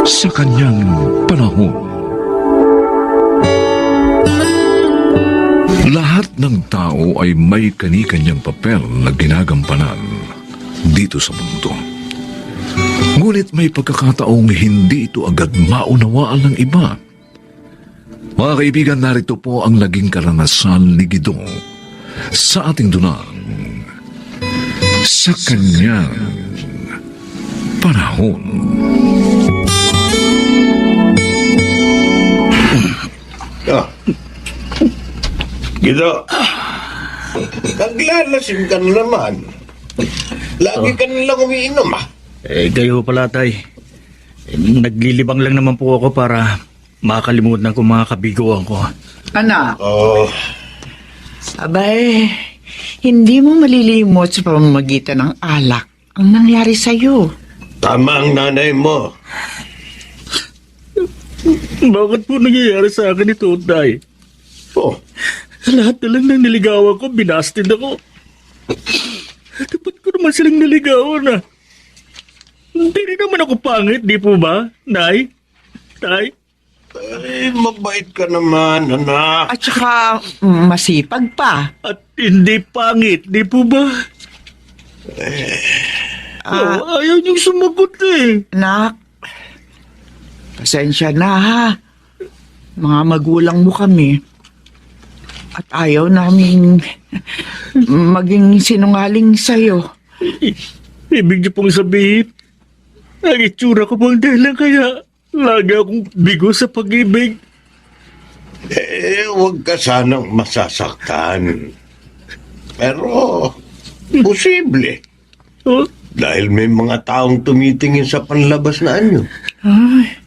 sa kanyang panahon. Lahat ng tao ay may kani-kanyang papel na ginagampanan dito sa mundo. Ngunit may pagkakataong hindi ito agad maunawaan ng iba. Mga kaibigan, narito po ang naging karanasan ni Gidong sa ating dunang sa kanyang panahon. Gido, naglalasing ka na naman. Lagi ka nilang umiinom, Kayo pala, tay. Naglilibang lang naman po ako para makakalimutan ko mga kabiguan ko. Anak, Oh, abay, hindi mo malilimot sa pamamagitan ng alak ang nangyari sa'yo. tama ang nanay mo. Bakit po nangyayari sa akin ito, tay? Oh, Lahat na lang ng niligawan ko, binasted ako. Dapat ko naman silang niligawan na. Hindi rin naman ako pangit, di po ba, nay? Tay? mabait ka naman, anak. At saka, masipag pa. At hindi pangit, di po ba? Ayaw niyong sumagot eh. Anak, pasensya na ha. Mga magulang mo kami. At ayaw namin maging sinungaling sa'yo. Ibig niyo pong sabihin, ang itsura ko pang dahilan kaya lagi akong bigo sa pag-ibig. Huwag ka sanang masasaktan. Pero, posible. Oh, Dahil may mga taong tumitingin sa panlabas na anyo. Ay,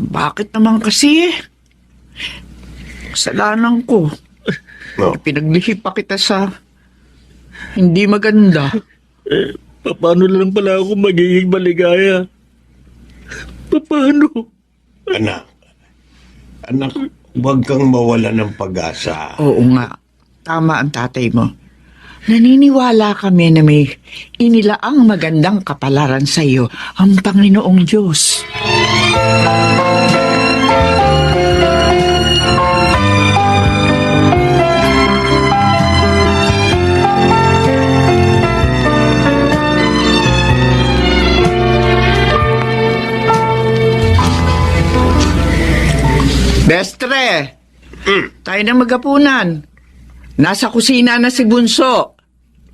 bakit naman kasi? Kasalanan ko. No. Pinaglihi pa kita sa hindi maganda. paano na lang pala ako magiging maligaya? Paano? Anak, huwag kang mawala ng pag-asa. Oo nga, tama ang tatay mo. Naniniwala kami na may inilaang magandang kapalaran sa iyo ang Panginoong Diyos. Bestre, tayo na magapunan. Nasa kusina na si Bunso.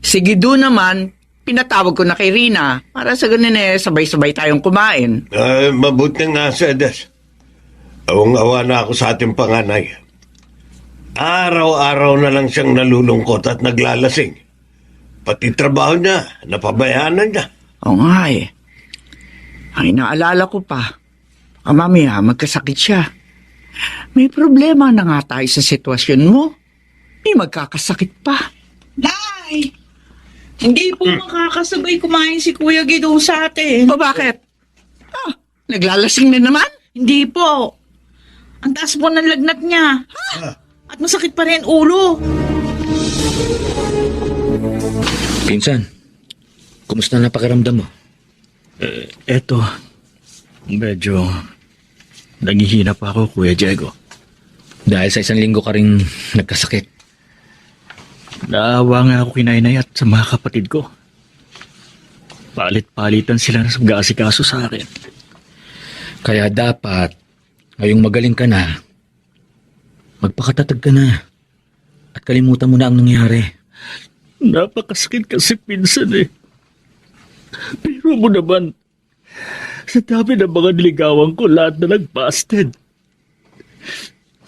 Si Gido naman, pinatawag ko na kay Rina para sa ganun sabay-sabay tayong kumain. Mabuti nga, Sedes. Awang-awa na ako sa ating panganay. Araw-araw na lang siyang nalulungkot at naglalasing. Pati trabaho niya, napabayaanan niya. Oo nga eh. Ay, naalala ko pa. Mamaya, magkasakit siya. May problema na nga tayo sa sitwasyon mo. May magkakasakit pa. Nay! Hindi po makakasabay kumain si Kuya Gido sa atin. O bakit? Naglalasing na naman? Hindi po. Ang taas po ng lagnat niya. At masakit pa rin ulo. Pinsan, kumusta na pakiramdam mo? Eto, medyo nangihina pa ako, Kuya Diego. Dahil sa 1 linggo ka rin nagkasakit. Naawa nga ako kay Nainay at sa mga kapatid ko. Palit-palitan sila na nag-aasikaso sa akin. Kaya dapat, ngayong magaling ka na, magpakatatag ka na. At kalimutan mo na ang nangyari. Napakasakit kasi pinsan eh. Pero mo naman, sa dami ng mga niligawan ko, lahat na nag-busted.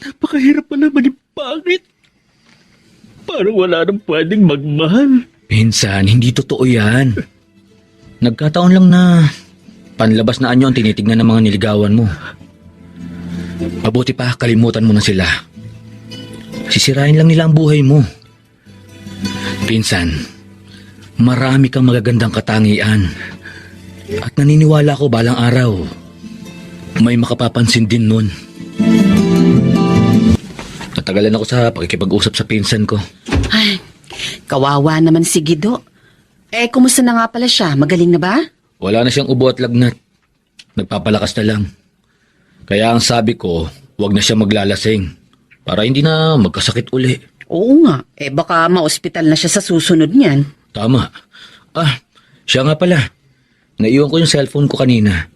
Napakahirap pala maging pangit. Parang wala nang pwedeng magmahal. Pinsan, hindi totoo yan. Nagkataon lang na panlabas na anyo ang tinitignan ng mga niligawan mo. Mabuti pa, kalimutan mo na sila. Sisirain lang nila ang buhay mo. Pinsan, marami kang magagandang katangian. At naniniwala ko balang araw, may makapapansin din nun. Natagalan ako sa pakikipag-usap sa pinsan ko. Ay, kawawa naman si Gido. Kumusta na nga pala siya? Magaling na ba? Wala na siyang ubo at lagnat. nagpapalakas na lang. Kaya ang sabi ko, wag na siya maglalasing para hindi na magkasakit uli. Oo nga, baka ma-ospital na siya sa susunod niyan. Tama. Siya nga pala. Naiwan ko yung cellphone ko kanina.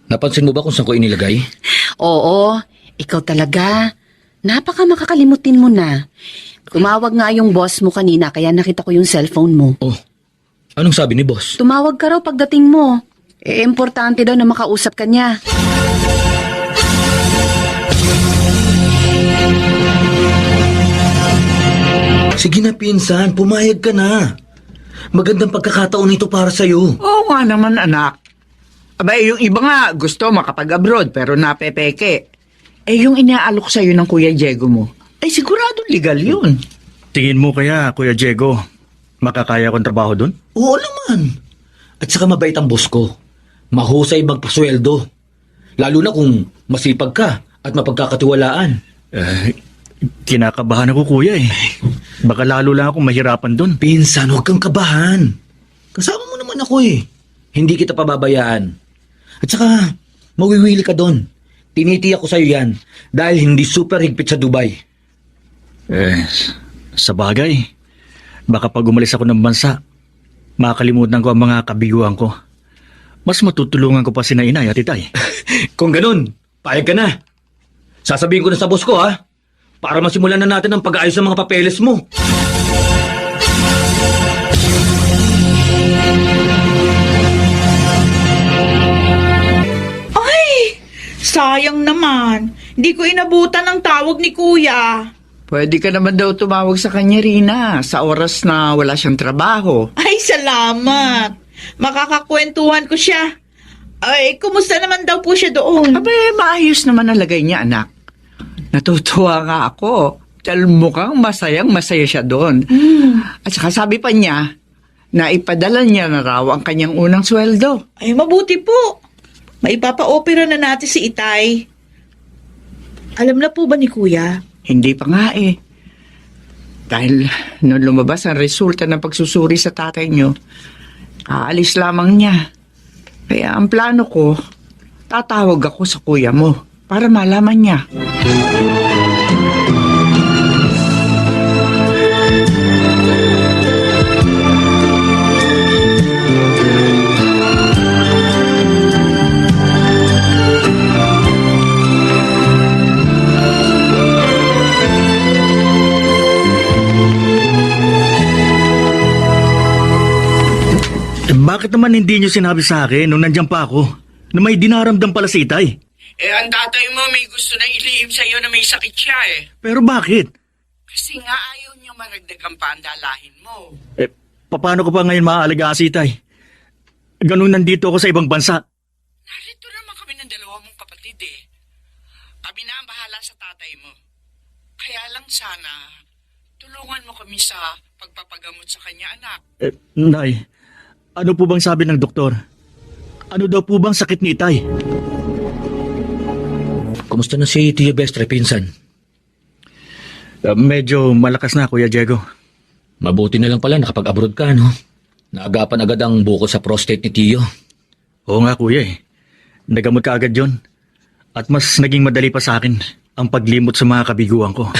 Napansin mo ba kung saan ko inilagay? Oo, ikaw talaga. Napaka makakalimutin mo na. Tumawag nga yung boss mo kanina kaya nakita ko yung cellphone mo. Oh, anong sabi ni boss? Tumawag ka raw pagdating mo. Importante daw na makausap ka niya. Sige na, pinsan. Pumayag ka na. Magandang pagkakataon ito para sa'yo. Oo nga naman, anak. Aba, yung iba nga gusto makapag-abroad pero napepeke. Yung inaalok sa'yo ng Kuya Diego mo, ay siguradong legal yun. Tingin mo kaya, Kuya Diego, makakaya kong trabaho doon? Oo naman. At saka mabait ang boss ko. Mahusay magpasweldo. Lalo na kung masipag ka at mapagkakatiwalaan. Kinakabahan ako, Kuya eh. Baka lalo lang akong mahirapan doon. Pinsan, huwag kang kabahan. Kasama mo naman ako eh. Hindi kita pababayaan. At saka, mawiwili ka doon. Tinitiyak ko sa'yo yan dahil hindi super higpit sa Dubai. Sa bagay, baka pag umalis ako ng bansa, makakalimutan ko ang mga kabiguan ko. Mas matutulungan ko pa si inay at itay. Kung ganun, payag ka na. Sasabihin ko na sa boss ko ha, para masimulan na natin ang pag-aayos ng mga papeles mo. Sayang naman. Hindi ko inabutan ang tawag ni Kuya. Pwede ka naman daw tumawag sa kanya, Rina, sa oras na wala siyang trabaho. Ay, salamat. Makakakwentuhan ko siya. Ay, kumusta naman daw po siya doon? Abe, maayos naman ang lagay niya, anak. Natutuwa nga ako. Dahil mukhang masaya siya doon. At saka sabi pa niya, na ipadala niya na raw ang kanyang unang sweldo. Ay, mabuti po. Maipapa-opera na natin si Itay. Alam na po ba ni Kuya? Hindi pa nga eh. Dahil nung lumabas ang resulta ng pagsusuri sa tatay niyo, aalis lamang niya. Kaya ang plano ko, tatawag ako sa kuya mo para malaman niya. Bakit naman hindi niyo sinabi sa akin nung nandiyan pa ako na may dinaramdam pala si itay? Ang tatay mo may gusto na ilihim sa'yo na may sakit siya eh. Pero bakit? Kasi nga ayaw niyo maragdagan pa ang dalahin mo. Paano ko pa ngayon maaalagaan si itay? Ganun nandito ako sa ibang bansa. Narito naman kami ng dalawa mong kapatid eh. Kami na ang bahala sa tatay mo. Kaya lang sana, tulungan mo kami sa pagpapagamot sa kanya, anak. Nay, ano po bang sabi ng doktor? Ano daw po bang sakit ni itay? Kumusta na si Tia Bestre, pinsan? Medyo malakas na, Kuya Diego. Mabuti na lang pala nakapag-abroad ka, no? Naagapan agad ang bukol sa prostate ni Tio. Oo nga, Kuya eh. Nagamot ka agad yun. At mas naging madali pa sa akin ang paglimot sa mga kabiguan ko.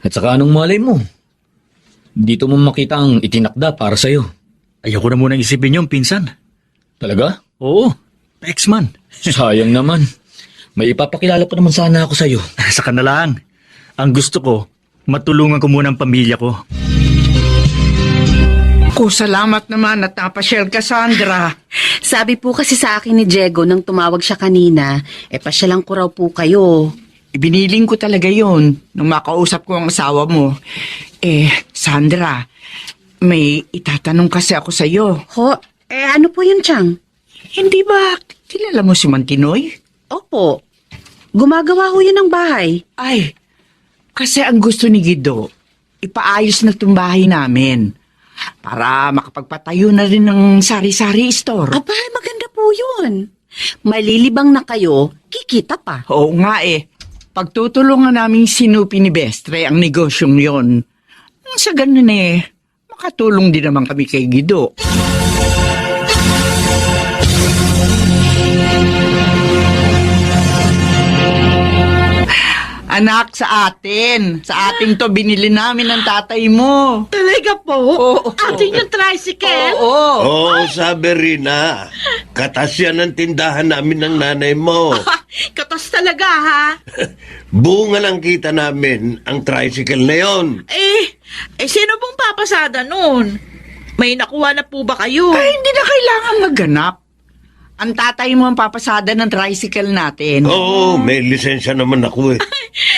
At saka anong malay mo? Dito mo makita ang itinakda para sa'yo. Ayoko na munang isipin yung pinsan. Talaga? Oo, ex-man. Sayang naman. May ipapakilala pa naman sana ako sa'yo. Sa kanalaan. Ang gusto ko, matulungan ko muna ang pamilya ko. Salamat naman at napasyal ka, Sandra. Sabi po kasi sa akin ni Diego nang tumawag siya kanina, pasyalan ko raw po kayo. Ibiniling ko talaga yon nung makausap ko ang asawa mo. Sandra, may itatanong kasi ako sa iyo. Ho, ano po yun, Chang? Hindi ba kilala mo si Mantinoy? Opo. Gumagawa ho yun ng bahay. Ay, kasi ang gusto ni Guido, ipaayos na itong bahay namin. Para makapagpatayo na rin ng sari-sari store. Aba, maganda po yun. Malilibang na kayo, kikita pa. Oo nga eh. Pagtutulungan namin sinupi ni Bestre ang negosyong yon. Sa ganun eh, makatulong din naman kami kay Guido. Anak, sa atin. Sa atin to, binili namin ng tatay mo. Talaga po? Oo. Ating yung tricycle? Oo. Oo, sabi Rina. Katas yan ang tindahan namin ng nanay mo. Katas talaga, ha? Bunga lang kita namin ang tricycle na yon. Sino pong papasada nun? May nakuha na po ba kayo? Ay, hindi na kailangan magganap. Ang tatay mo ang papasada ng tricycle natin. Oo, may lisensya naman ako eh.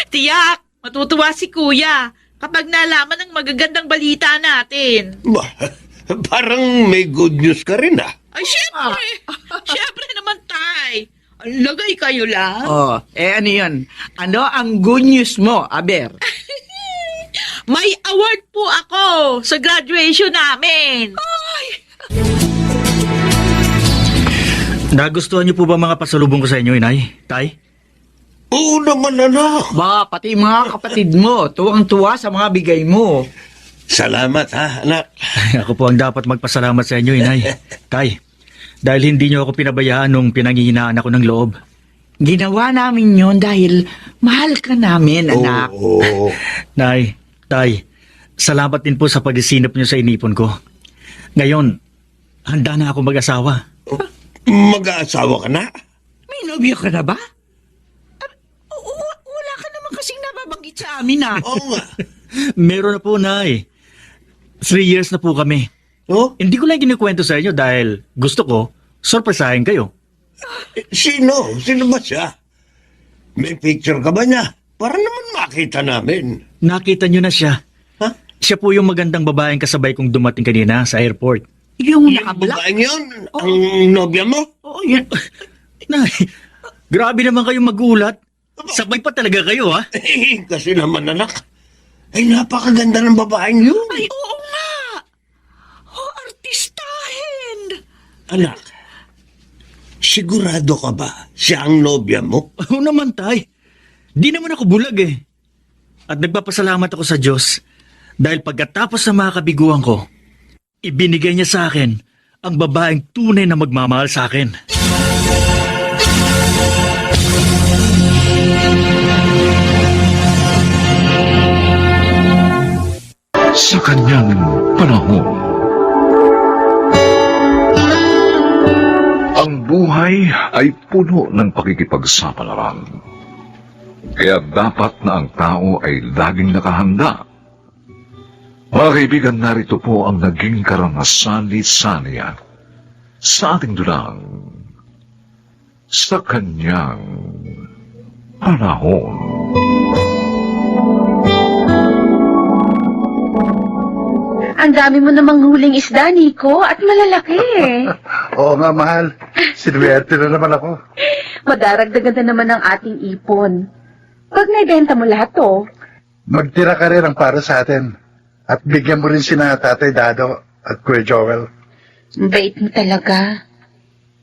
Tiyak, matutuwa si kuya kapag nalaman ng magagandang balita natin. Bah, parang may good news ka rin ah. Ay, syempre! Syempre naman, tay! Ang lagay kayo lang. Oh, ano yun? Ano ang good news mo, Aber? May award po ako sa graduation namin. Nagustuhan niyo po ba mga pasalubong ko sa inyo, Inay? Tay? Oo naman, anak. Ba, pati mga kapatid mo, tuwang-tuwa sa mga bigay mo. Salamat ha, anak. Ako po ang dapat magpasalamat sa inyo, Inay. Tay, dahil hindi niyo ako pinabayaan nung pinanghihinaan ako ng loob. Ginawa namin yon dahil mahal ka namin, anak. Oo. Nay, Tay, salamat din po sa pagsisinap niyo sa inipon ko. Ngayon, handa na ako mag-asawa. Mag-aasawa ka na? May nobyo ka na ba? Wala ka naman kasing nababanggit sa amin, ah. Oo nga. Meron na po, Nay. 3 years na po kami. Oh? Hindi ko lang kinikwento sa inyo dahil gusto ko, surpresahin kayo. Sino? Sino ba siya? May picture ka ba niya? Para naman makita namin. Nakita niyo na siya. Ha? Siya po yung magandang babaeng kasabay kong dumating kanina sa airport. Yung Yung nakabla. babaeng yun? Ang nobya mo? Oo, yan. Nay, grabe naman kayong magulat. Sabay pa talaga kayo, ha? Kasi naman anak, ay napakaganda ng babaeng yun. Ay, oo nga. Artistahin. Anak, sigurado ka ba siya ang nobya mo? Oo naman, Tay. Di naman ako bulag, eh. At nagpapasalamat ako sa Diyos dahil pagkatapos ng mga kabiguan ko, ibinigay niya sa akin ang babaeng tunay na magmamahal sa akin. Sa kanyang panahon, ang buhay ay puno ng pakikipagsapalaran. Kaya dapat na ang tao ay laging nakahanda. Mga kaibigan, narito po ang naging karanasan ni Sania sa ating dulang sa kanyang panahon. Ang dami mo namang huling isda, Nico, at malalaki. Oo nga, mahal. Sinuwerte na naman ako. Madaragdagan na naman ang ating ipon. Pag naibenta mo lahat to, Magtira ka rin ang para sa atin. At bigyan mo rin sina Tatay Dado at Kuya Joel. ang bait mo talaga.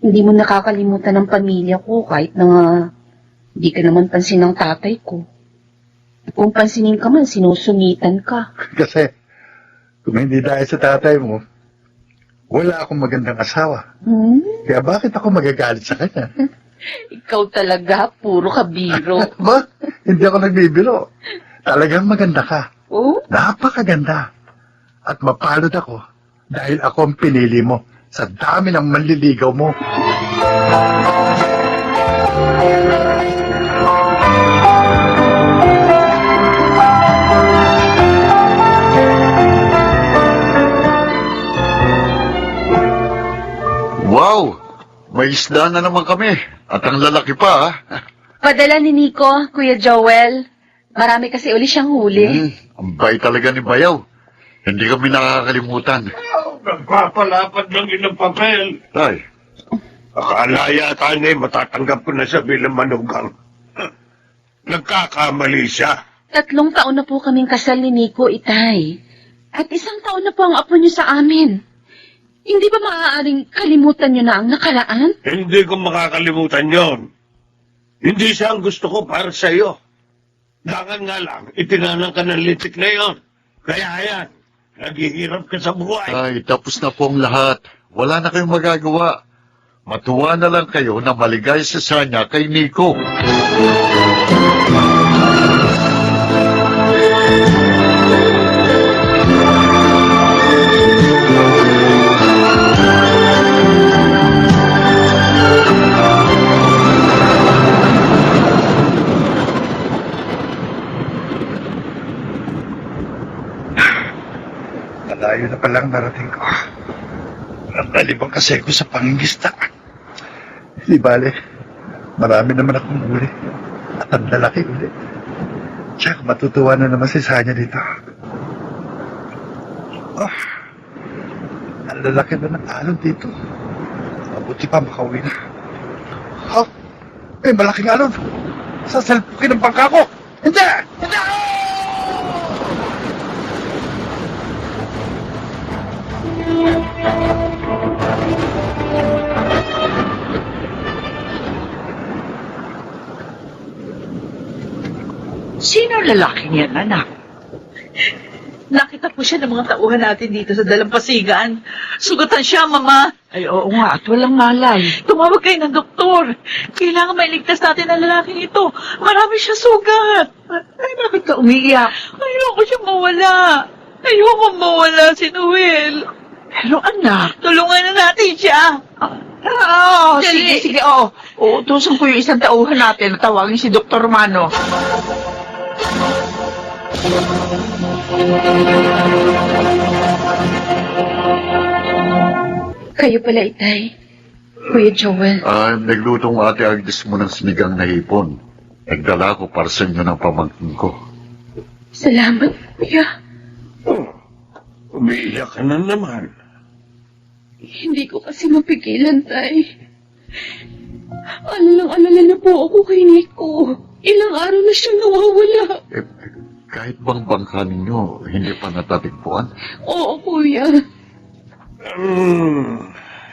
Hindi mo nakakalimutan ng pamilya ko kahit na nga hindi ka naman pansin ng tatay ko. Kung pansinin ka man, sinusungitan ka. Kasi kung hindi dahil sa tatay mo, wala akong magandang asawa. Kaya bakit ako magagalit sa kanya? Ikaw talaga, puro kabiro. Ba? Hindi ako nagbibiro. Talagang maganda ka. Oh? Napakaganda. At mapalad ako dahil ako ang pinili mo sa dami ng manliligaw mo. Wow! May isda na naman kami. At ang lalaki pa, ha? Padala ni Nico, Kuya Joel. Marami kasi uli siyang huli. Ang bay talaga ni Bayaw. Hindi kami nakakalimutan. Nagpapalapad lang yun ng papel. Tay, Akala yata niya matatanggap ko na siya bilang manugang. Nagkakamali siya. 3 taon na po kaming kasal ni Nico, Itay. At 1 taon na po ang apo niyo sa amin. Hindi ba maaaring kalimutan niyo na ang nakaraan? Hindi ko makakalimutan yon. Hindi siya ang gusto ko para sa iyo. Dangan nga lang, itinanang ka ng litik na yon. Kaya yan, naghihirap ka sa buhay. ay, tapos na po ang lahat. Wala na kayong magagawa. Matuwa na lang kayo na maligay sa Sanya kay Nico. Malayo na palang narating ko. Ang nalibang kasi ko sa pangingista. Di bale, marami naman akong uli. At ang lalaki uli. Tsaka matutuwa na naman si Sanya dito. Oh, ang lalaki na ng alon dito. Mabuti pa makauwi na. Oh, may malaking alon. Sasalpukin ang bangka ko. Hindi! Hindi! Sino ang lalaking yan, anak? Nakita po siya ng mga tauhan natin dito sa Dalampasigan. Sugatan siya, Mama. Ay, oo nga, at walang malay. Tumawag kayo ng doktor. Kailangan mailigtas natin ang lalaking ito. Marami siya sugat. Ay, bakit ka umiiyak? Ayoko siya mawala. Ayoko mawala si Noel. Pero anak, Tulungan na natin siya. oo, Dali. sige, oo. Uutusan ko yung isang tauhan natin na tawagin si Dr. Romano. Kayo pala, Itay. Kuya Joel. Nagluto ng ate Agnes mo ng sinigang na hipon. Nagdala ko para sa inyo ng pamangkin ko. Salamat, Kuya. Umiiyak ka na naman. Hindi ko kasi mapigilan, Tay. Alala na po ako kay Nico. Ilang araw na siyang nawawala. Kahit bang bangka ninyo, hindi pa natatikpuan? Oo, Kuya.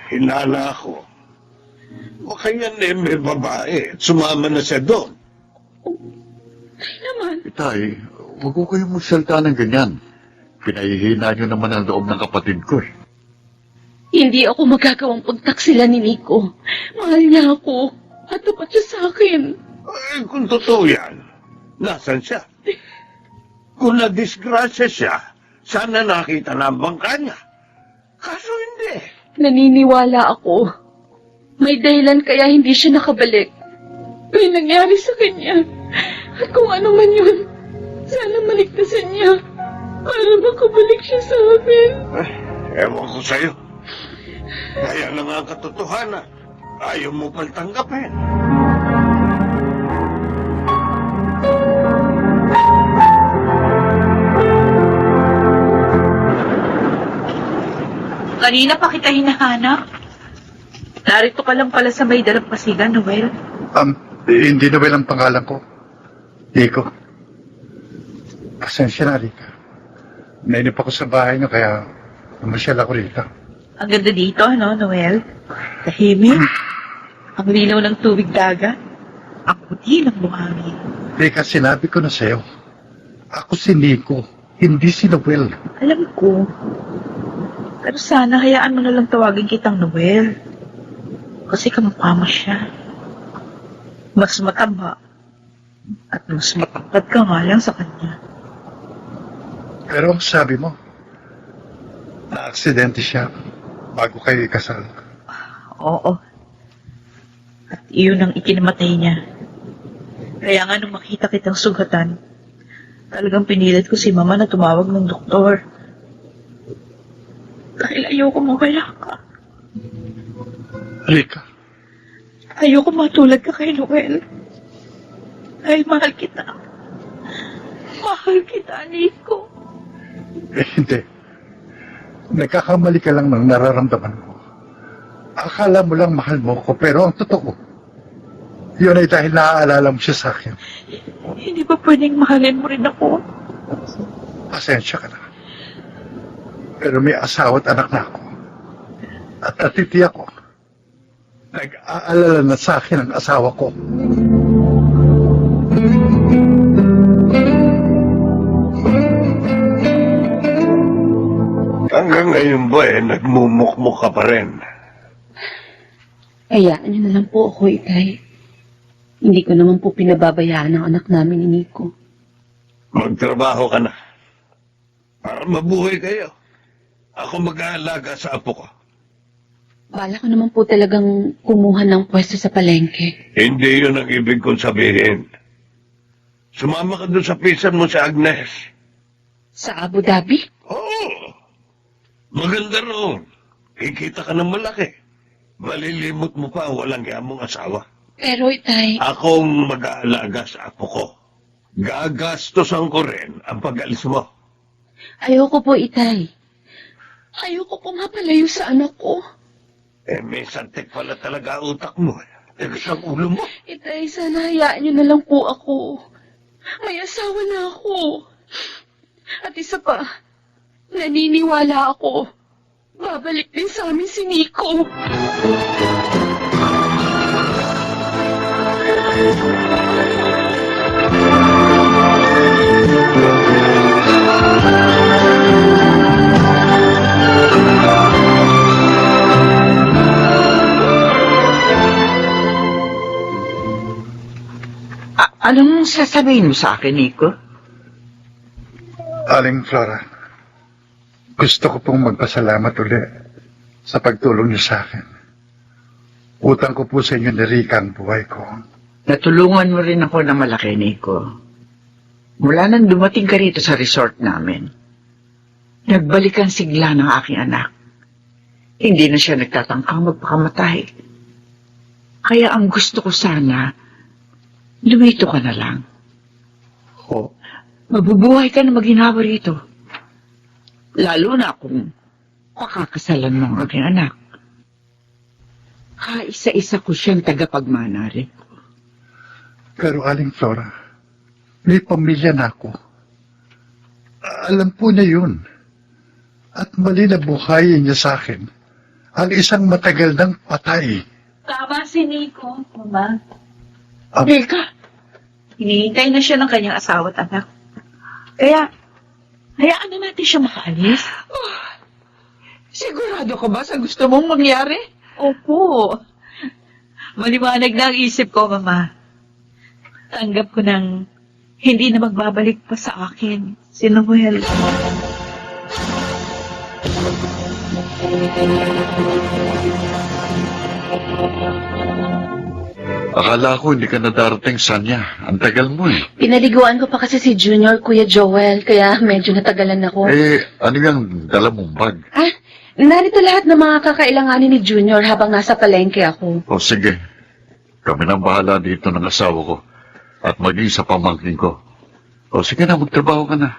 Hinala ko. O kaya may babae at sumama na siya doon. Naman. Itay, huwag ko kayong magsalita ng ganyan. Pinahihina nyo naman ang loob ng kapatid ko eh. Hindi ako magagawang pagtaksila ni Nico. Mahal niya ako. At tapat siya sa akin. Eh, kung totoo yan, nasan siya? Kung nadisgrasya siya, sana nakita na ang bangka niya. Kaso hindi. Naniniwala ako. May dahilan kaya hindi siya nakabalik. May nangyari sa kanya. At kung ano man yun, sana maligtasan niya. Para makabalik siya sa amin. Ewan ko sa'yo. Kaya lang ang katotohanan. Ayaw mo pang tanggapin. Kanina pa kita hinahanap. Narito ka lang pala sa may Dalampasigan, Noel. Hindi na ang pangalan ko. Nico. Pasensya na, Rika. Nainip ako sa bahay niyo, kaya namasyal ako rito. Ang ganda dito, no, Noel? Tahimik. Ang linaw ng tubig dagat. Ang puti ng buhangin. Rika, sinabi ko na sa'yo. Ako si Nico, hindi si Noel. Alam ko. Pero sana hayaan mo na lang tawagin kitang Noel. Kasi kamukha mo siya. Mas mataba. At mas matangkad ka nga lang sa kanya. Pero ang sabi mo, na-aksidente siya bago kayo ikasal. Oo. At iyon ang ikinamatay niya. Kaya nga nung makita kitang sugatan, talagang pinilit ko si Mama na tumawag ng doktor. Dahil ayoko mawala ka. Rika, Ayoko matulad ka kay Noel. Dahil mahal kita. Mahal kita, Nico. hindi. Nagkakamali ka lang ng nararamdaman ko. Akala mo lang mahal mo ko, pero ang totoo, yun ay dahil naaalala mo siya sa akin. Hindi ba pwedeng mahalin mo rin ako? Pasensya ka na. Pero may asawa at anak na ako. At natitiyak ko, nag-aalala na sa akin ang asawa ko. Hanggang ngayon ba nagmumukmuk ka pa rin? Hayaan niyo na lang po ako, Itay. Hindi ko naman po pinababayaan ang anak namin ni Nico. Magtrabaho ka na. Para mabuhay kayo. Ako mag-aalaga sa apo ko. Bala ko naman po talagang kumuha ng pwesto sa palengke. Hindi yun ang ibig kong sabihin. Sumama ka doon sa pisan mo si Agnes. Sa Abu Dhabi? Oo. Maganda roon. Kikita ka ng malaki. Malilimot mo pa ang walang yamong asawa. Pero itay, Akong mag-aalaga sa apo ko. Gagastosan ko rin ang pag-alis mo. ayoko po itay. Ayoko po mapalayo sa anak ko. Eh, may santik pala talaga utak mo. Tigas ang ulo mo. Itay, sana hayaan niyo na lang po ako. May asawa na ako. At isa pa, naniniwala ako. Babalik din sa amin si Nico. Anong sasabihin mo sa akin, Nico? Aling Flora, gusto ko pong magpasalamat uli sa pagtulong niyo sa akin. Utang ko po sa inyo ni Rica ang buhay ko. Natulungan mo rin ako na malaki, Nico. Mula nang dumating ka rito sa resort namin, nagbalik ang sigla ng aking anak. Hindi na siya nagtatangkang magpakamatay. Kaya ang gusto ko sana, lumito ka na lang. Ho, Mabubuhay ka na maginawa rito. Lalo na kung pakakasalan mo ang aking anak. Kaisa-isa ko siyang tagapagmana rin. pero Aling Flora, may pamilya na ako. Alam po niya yun. At mali na buhayin niya sa akin ang isang matagal ng patay. Tama si Nico, Mama. Rika, Hinihintay na siya ng kanyang asawa at anak. Kaya, hayaan na natin siya makaalis. sigurado ka ba sa gusto mong mangyari? Opo. Maliwanag na ang isip ko, Mama. Tanggap ko ng hindi na magbabalik pa sa akin si Noel. Akala ko hindi ka na darating, Sanya. Ang tagal mo eh. Pinaliguan ko pa kasi si Junior, Kuya Joel, kaya medyo natagalan ako. Ano yung dala mong bag? Narito lahat ng mga kakailanganin ni Junior habang nasa palengke ako. O sige, kami nang bahala dito ng asawa ko at maging sa pamangkin ko. O sige na, magtrabaho ka na.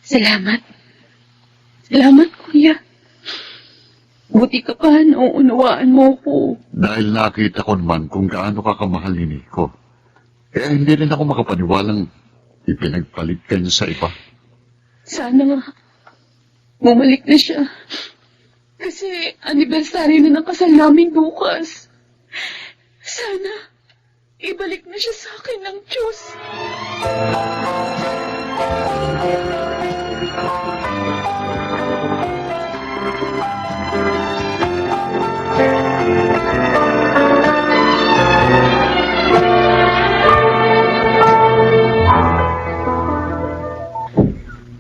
Salamat. Salamat, Kuya. Buti ka pa, nauunawaan mo ko. Dahil nakita ko naman kung gaano ka kamahal ni Nico. Kaya hindi rin ako makapaniwalang ipinagpalit ka niya sa iba. Sana nga, bumalik na siya. Kasi anibersaryo na ng kasal namin bukas. Sana, ibalik na siya sa akin ng Diyos.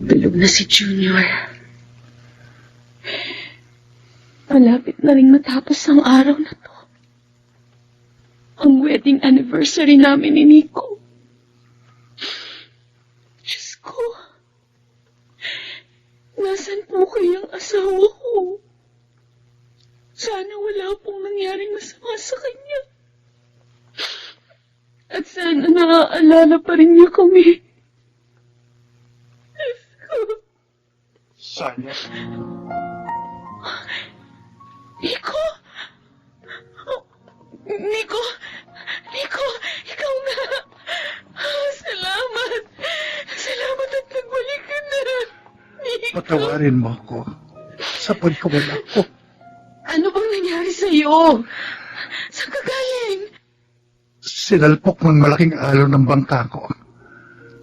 Tulog na si Junior. Malapit na rin matapos ang araw na to. Ang wedding anniversary namin ni Nico. Diyos ko. Nasaan po kayang asawa ko? Sana wala pong nangyaring masama sa kanya. At sana naaalala pa rin niya kami. Diyos ko. Sanya, Nico? Nico? Nico, ikaw nga. Salamat. Salamat at nagbalik ka na. Nico. patawarin mo ako sa pagkawala ko. Ano bang nangyari sa'yo? Saan ka galing? Sinalpok ng malaking alon ng bangka ko.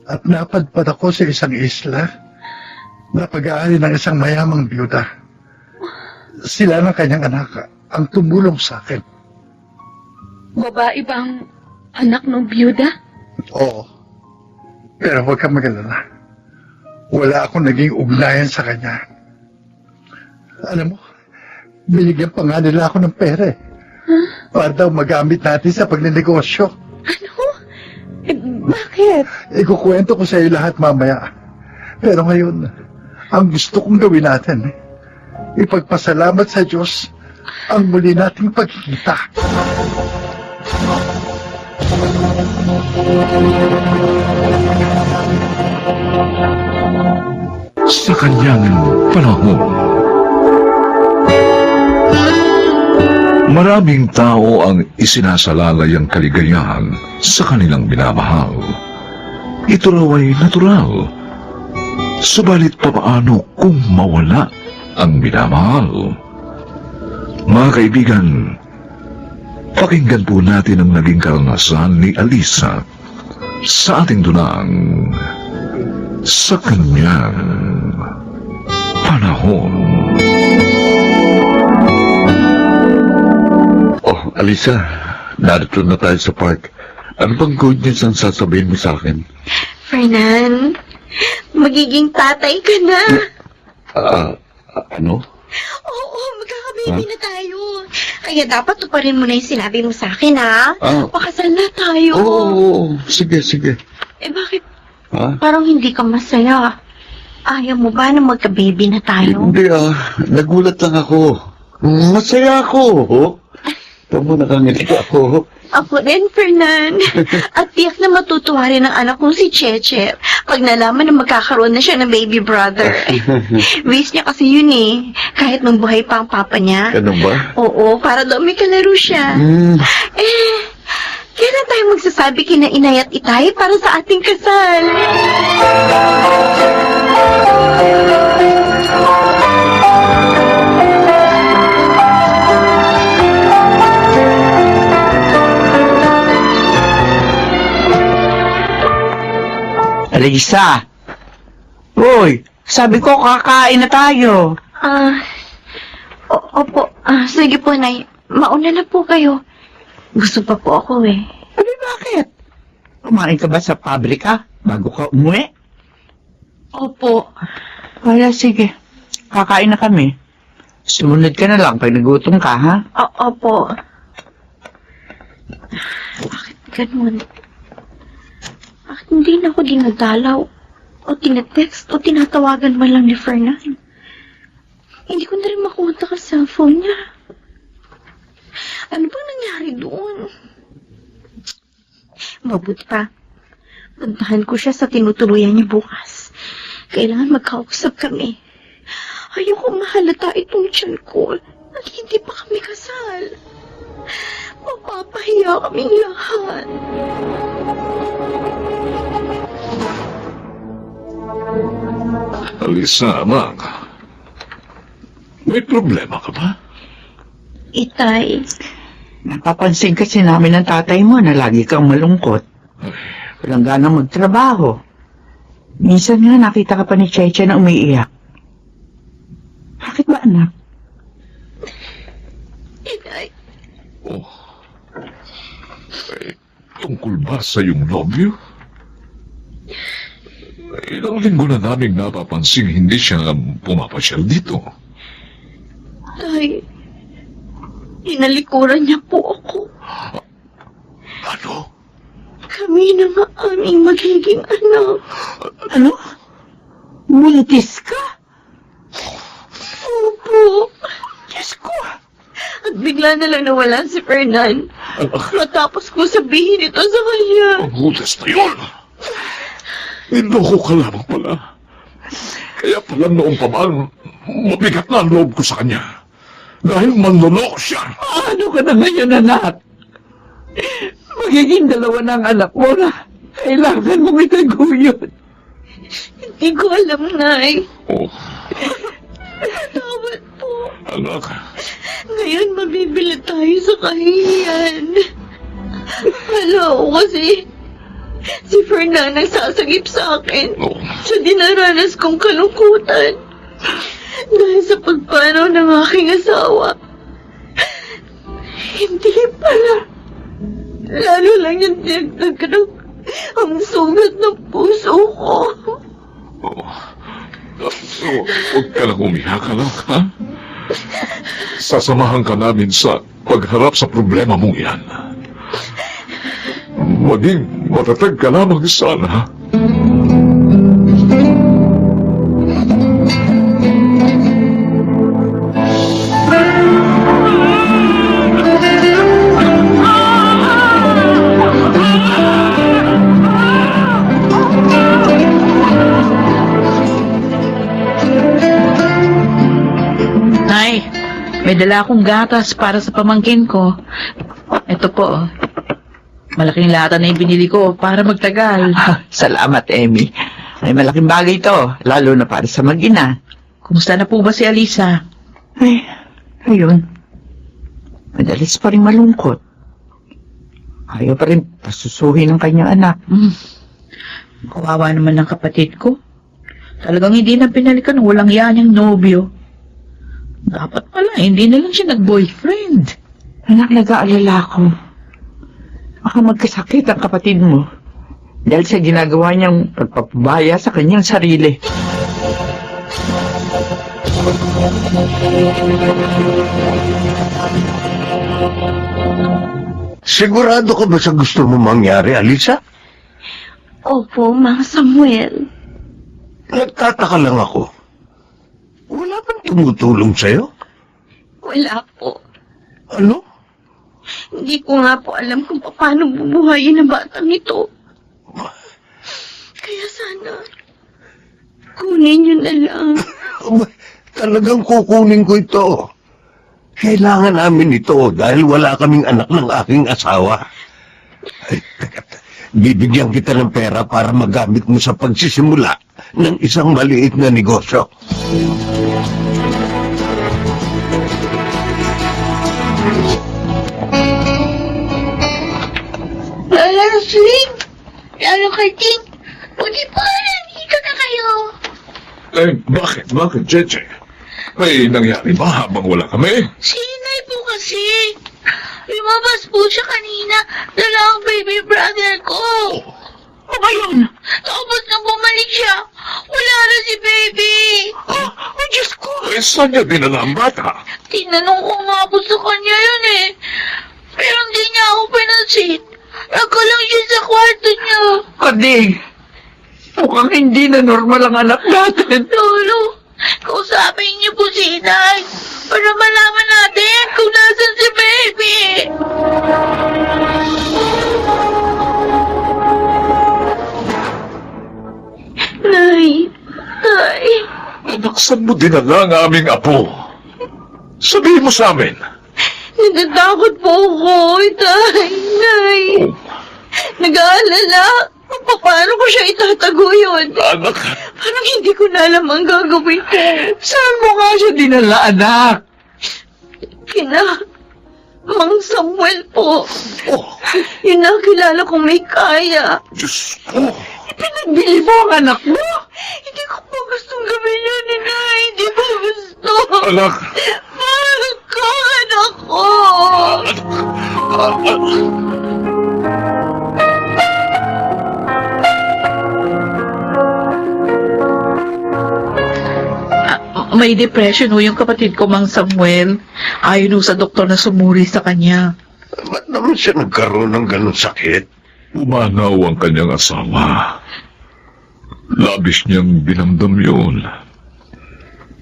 At napadpad ako sa isang isla na pag-aari ng isang mayamang byuda. Sila ng kanyang anak ang tumulong sa akin. Babae bang Anak ng byuda? Oo. Pero huwag kang mag-alala. Wala akong naging ugnayan sa kanya. Alam mo, binigyan pa nga nila ako ng pera eh. Para daw magamit natin sa pagnenegosyo. Ano? Bakit? Ikukwento ko sa iyo lahat mamaya. Pero ngayon, ang gusto kong gawin natin, ipagpasalamat sa Diyos ang muli nating pagkikita. Sa kanyang panahon, maraming tao ang isinasalalay ang kaligayahan sa kanilang minamahal. Ito raw ay natural. Subalit papaano kung mawala ang minamahal? Mga kaibigan, pakinggan po natin ang naging karanasan ni Alisa sa ating dunang sa kanyang panahon. Oh, Alisa, narito na tayo sa park. Ano bang good news ang sasabihin mo sa akin? Fernan, magiging tatay ka na. Ano? Oo, magkakababy na tayo. Kaya dapat tuparin mo na yung sinabi mo sa akin, ha? Pakasal na tayo. Oo, sige, sige. Bakit Ha? parang hindi ka masaya? Ayaw mo ba na magka-baby na tayo? Hindi nagulat lang ako. Masaya ako. Tama, nakangiti ako. Ako din, Fernan. At tiyak na matutuwa rin ang anak kong si Cheche pag nalaman na magkakaroon na siya ng baby brother. Wish niya kasi yun eh. Kahit nung buhay pa ang papa niya. Ganun ba? Oo, para daw may kalaro siya. Kailan tayo magsasabi kina Inay at Itay para sa ating kasal? Alisa! Uy, sabi ko kakain na tayo. Opo. Sige po, Nay. Mauna na po kayo. Gusto pa po ako eh. Abi, bakit? Kumain ka ba sa pabrika bago ka umuwi? Opo. Wala, sige. Kakain na kami. Sumunod ka na lang pag nagutom ka, ha? Opo. Bakit ganun? Bakit hindi na ako dinadalaw? O tinatext o tinatawagan man lang ni Fernan? Hindi ko na rin makuha ka sa cellphone niya. Ano bang nangyari doon? Mabuti pa. Puntahan ko siya sa tinutuluyan niya bukas. Kailangan magkausap kami. Ayoko mahalata itong tiyan ko at hindi pa kami kasal. Mapapahiya kaming lahat. Alisa, anak. May problema ka ba? Itay, Napapansin kasi namin ng tatay mo na lagi kang malungkot. Walang ganang magtrabaho. Minsan nga nakita ka pa ni Cheche na umiiyak. Bakit ba, anak? Itay, Oh. Tungkol ba sa iyong nobyo? Ilang linggo na naming napapansing hindi siya pumapasyal dito. Tay, inalikuran niya po ako. Ano? Kami na nga aming magiging anak. Ano? Buntis ka? Opo. Diyos ko! At bigla na lang nawala si Fernan. Matapos ko sabihin ito sa kanya. Ang hudas na yun! Niloko ka lamang pala. Kaya pala noong pa man, mabigat na ang loob ko sa kanya. Dahil manloloko siya. Ano ka na ngayon, anak? Magiging dalawa na ang anak mo na kailangan mong itaguyod. Hindi ko alam, Nay. Oh, Tawad po. anak. Ngayon mabibili tayo sa kahihiyan. Hala ko kasi si Fernan nagsasagip sa akin Oh, sa dinaranas kong kalungkutan dahil sa pagpanaw ng aking asawa. Hindi pala. Lalo lang yung dinagdagan ang sugat ng puso ko. Huwag ka lang umiyak, anak, ha? Sasamahan ka namin sa pagharap sa problema mong yan. Maging matatag ka lamang sana. Nay, may dala akong gatas para sa pamangkin ko. Ito po, oh. Malaking lata na yung binili ko para magtagal. Salamat, Emmy. Ay, malaking bagay to, lalo na para sa mag-ina. Kumusta na po ba si Alisa? Ay, ayun. Madalas pa rin malungkot. Ayaw pa rin pasusuhin ng kanyang anak. Kawawa naman ng kapatid ko. Talagang hindi na pinalikan, walang yan yung nobyo. Dapat pala, hindi na lang siya nag-boyfriend. Anak, nag-aalala ko. Baka magkasakit ang kapatid mo dahil sa ginagawa niyang pagpapabaya sa kanyang sarili. Sigurado ka ba sa gusto mo mangyari, Alisa? Opo, Mang Samuel. Nagtataka lang ako. Wala bang tumutulong sa'yo? Wala po. Ano? Hindi ko nga po alam kung paano bubuhayin ang batang ito. Kaya sana, kunin niyo na lang. Talagang kukunin ko ito. Kailangan namin ito dahil wala kaming anak ng aking asawa. Ay, bibigyan kita ng pera para magamit mo sa pagsisimula ng isang maliit na negosyo. Lala Rosling! Lalo Karting! Buti pa, nandito na kayo. Eh, bakit? Bakit, Cheche? May nangyari ba habang wala kami? Si Inay po kasi. Lumabas po siya kanina. Dala ang baby brother ko. Ano ba yun? Tapos nang bumalik siya, wala na si baby. Oh, Diyos ko! Eh, saan niya dinala ang bata? Tinanong ko nga po sa kanya yun eh. Pero hindi niya ako pinansin. Nagkalang siya sa kwarto niya. Kadig, mukhang hindi na normal ang anak natin. Lolo, kausapin niyo po si Inay para malaman natin kung nasan si baby. Nay, Nay, Anak, saan mo dinala ang aming apo? Sabihin mo sa amin. natatakot po ako, Nay. Oh, Nag-aalala. Paano ko siya itatago yun? anak, Parang hindi ko na alam ang gagawin ko. Saan mo nga siya dinala, anak? Kina Mang Samuel po. oh, Yun ang kilala kong may kaya. Diyos ko. Pinagbili mo ang anak mo? Hindi ko po gustong gawin yun, Inay. Hindi ko gusto. Anak, Mahal ko, anak ko. May depression ho yung kapatid ko, Mang Samuel. Ayon ho sa doktor na sumuri sa kanya. Ba't naman siya nagkaroon ng ganun sakit? umanaw ang kanyang asawa. Labis niyang binamdam yun.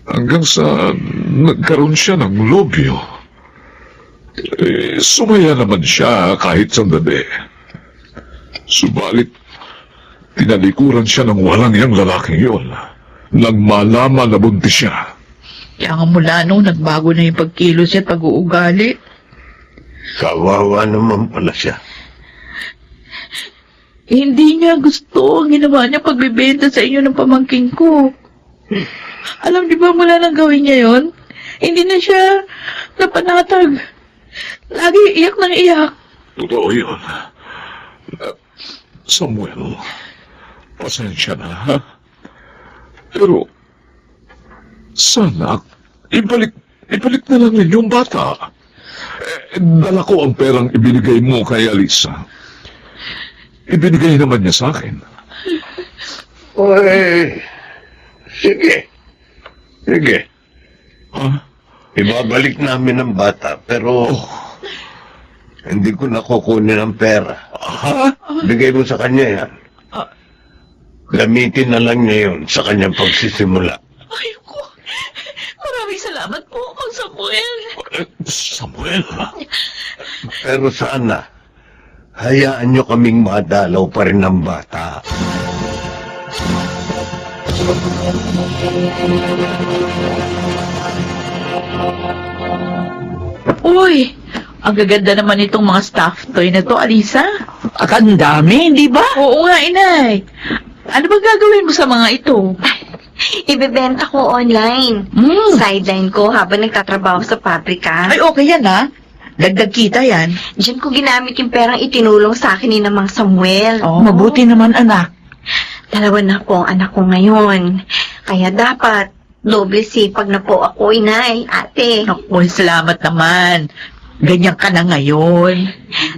Hanggang sa nagkaroon siya ng lobyo. Sumaya naman siya kahit sandali. Subalit, tinalikuran siya ng walang yang lalaking yun. Nang malaman na buntis siya. Kaya nga mula nung nagbago na yung pagkilos niya at pag-uugali. Kawawa naman pala siya. Hindi niya gusto ang ginawa niya pagbibenta sa inyo ng pamangking ko. Alam di ba mula nang gawin niya yon? Hindi na siya napanatag. Lagi iyak ng iyak. Totoo yun. Samuel, pasensya na, ha? Pero, sana, ibalik na lang ninyong bata. Dala ko ang perang ibinigay mo kay Alisa. Ibinigay naman niya sa akin. Oy, sige. Sige. Ha? Ibabalik namin ang bata, pero hindi ko na kukunin ang pera. Ha? Bigay mo sa kanya yan. Gamitin na lang niya yun sa kanyang pagsisimula. Ayoko. Maraming salamat po, Mang Samuel. Samuel? Pero sana, hayaan niyo kaming madalaw pa rin ng bata. Uy, ang gaganda naman itong mga stuffed toy na to, Alisa. At ang dami, di ba? Oo nga, inay. Ano ba gagawin mo sa mga ito? Ibebenta ko online. Sideline ko habang nagtatrabaho sa pabrika. Ay, okay yan ha. Dagdag kita yan. Diyan ko ginamit yung perang itinulong sa akin ni Mang Samuel. Mabuti naman, anak. Dalawa na po ang anak ko ngayon. Kaya dapat, doble sipag na po ako, inay, ate. Naku, salamat naman. Ganyan ka na ngayon.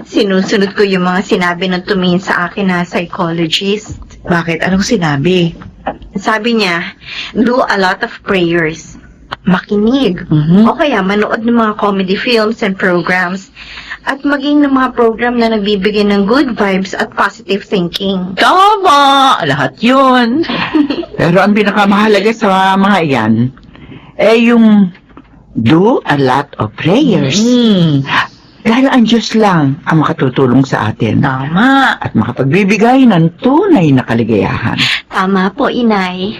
Sinusunod ko yung mga sinabi ng tumingin sa akin na psychologist. Bakit? Anong sinabi? Sabi niya, do a lot of prayers. Makinig. O kaya manood ng mga comedy films and programs. At maging ng mga program na nagbibigay ng good vibes at positive thinking. Tama! Lahat yun. Pero ang pinakamahalaga sa mga yan, yung do a lot of prayers. Dahil ang Diyos lang ang makatutulong sa atin. Tama. At makapagbibigay ng tunay na kaligayahan. Tama po, inay.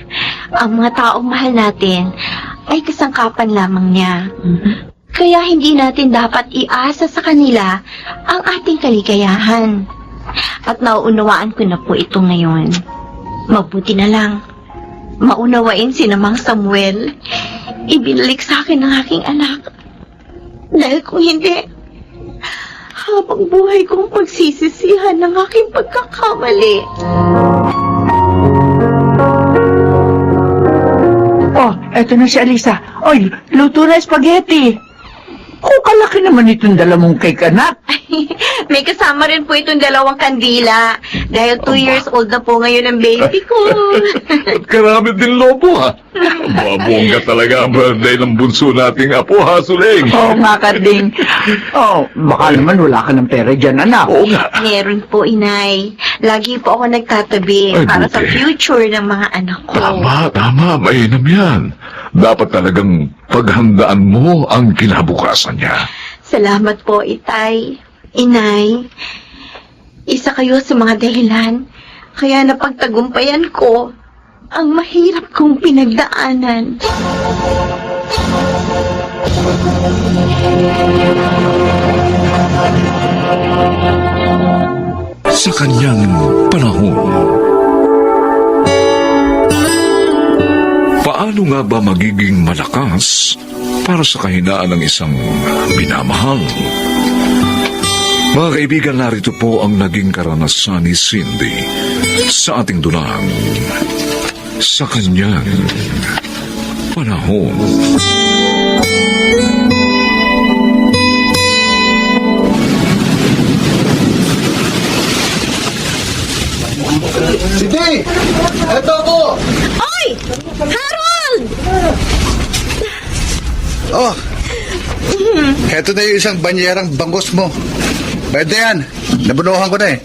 Ang mga taong mahal natin ay kasangkapan lamang niya. Kaya hindi natin dapat iasa sa kanila ang ating kaligayahan. At nauunawaan ko na po ito ngayon. Mabuti na lang. Maunawain si Mang Samuel. Ibinalik sa akin ang aking anak. Dahil kung hindi, habang buhay kong pagsisisihan ng aking pagkakamali. Oh, eto na si Alisa. Oy, luto na spaghetti. Oh, kalaki naman itong dala mong cake, anak. May kasama rin po itong dalawang kandila. Dahil 2 years old na po ngayon ang baby ko. At karami din lobo, ha? Babongga talaga ang birthday ng bunso nating apo, ha, Suling? Oo nga, Karding. Oh, baka naman wala ka ng pera dyan, anak. Oo nga. Meron po, inay. Lagi po ako nagtatabi Ay, para sa buti. future ng mga anak ko. Tama. Mainam yan. Dapat talagang paghandaan mo ang kinabukasan niya. Salamat po, itay. Inay, isa kayo sa mga dahilan kaya napagtagumpayan ko ang mahirap kong pinagdaanan. Sa kanyang panahon, paano nga ba magiging malakas para sa kahinaan ng isang minamahal? Mga kaibigan, narito po ang naging karanasan ni Cindy sa ating dulang sa kanyang panahon. Cindy! Eto ako! Oy! Harold! Oh! Eto na yung isang banyerang bangos mo. Pwede yan. Nabunuhan ko na eh.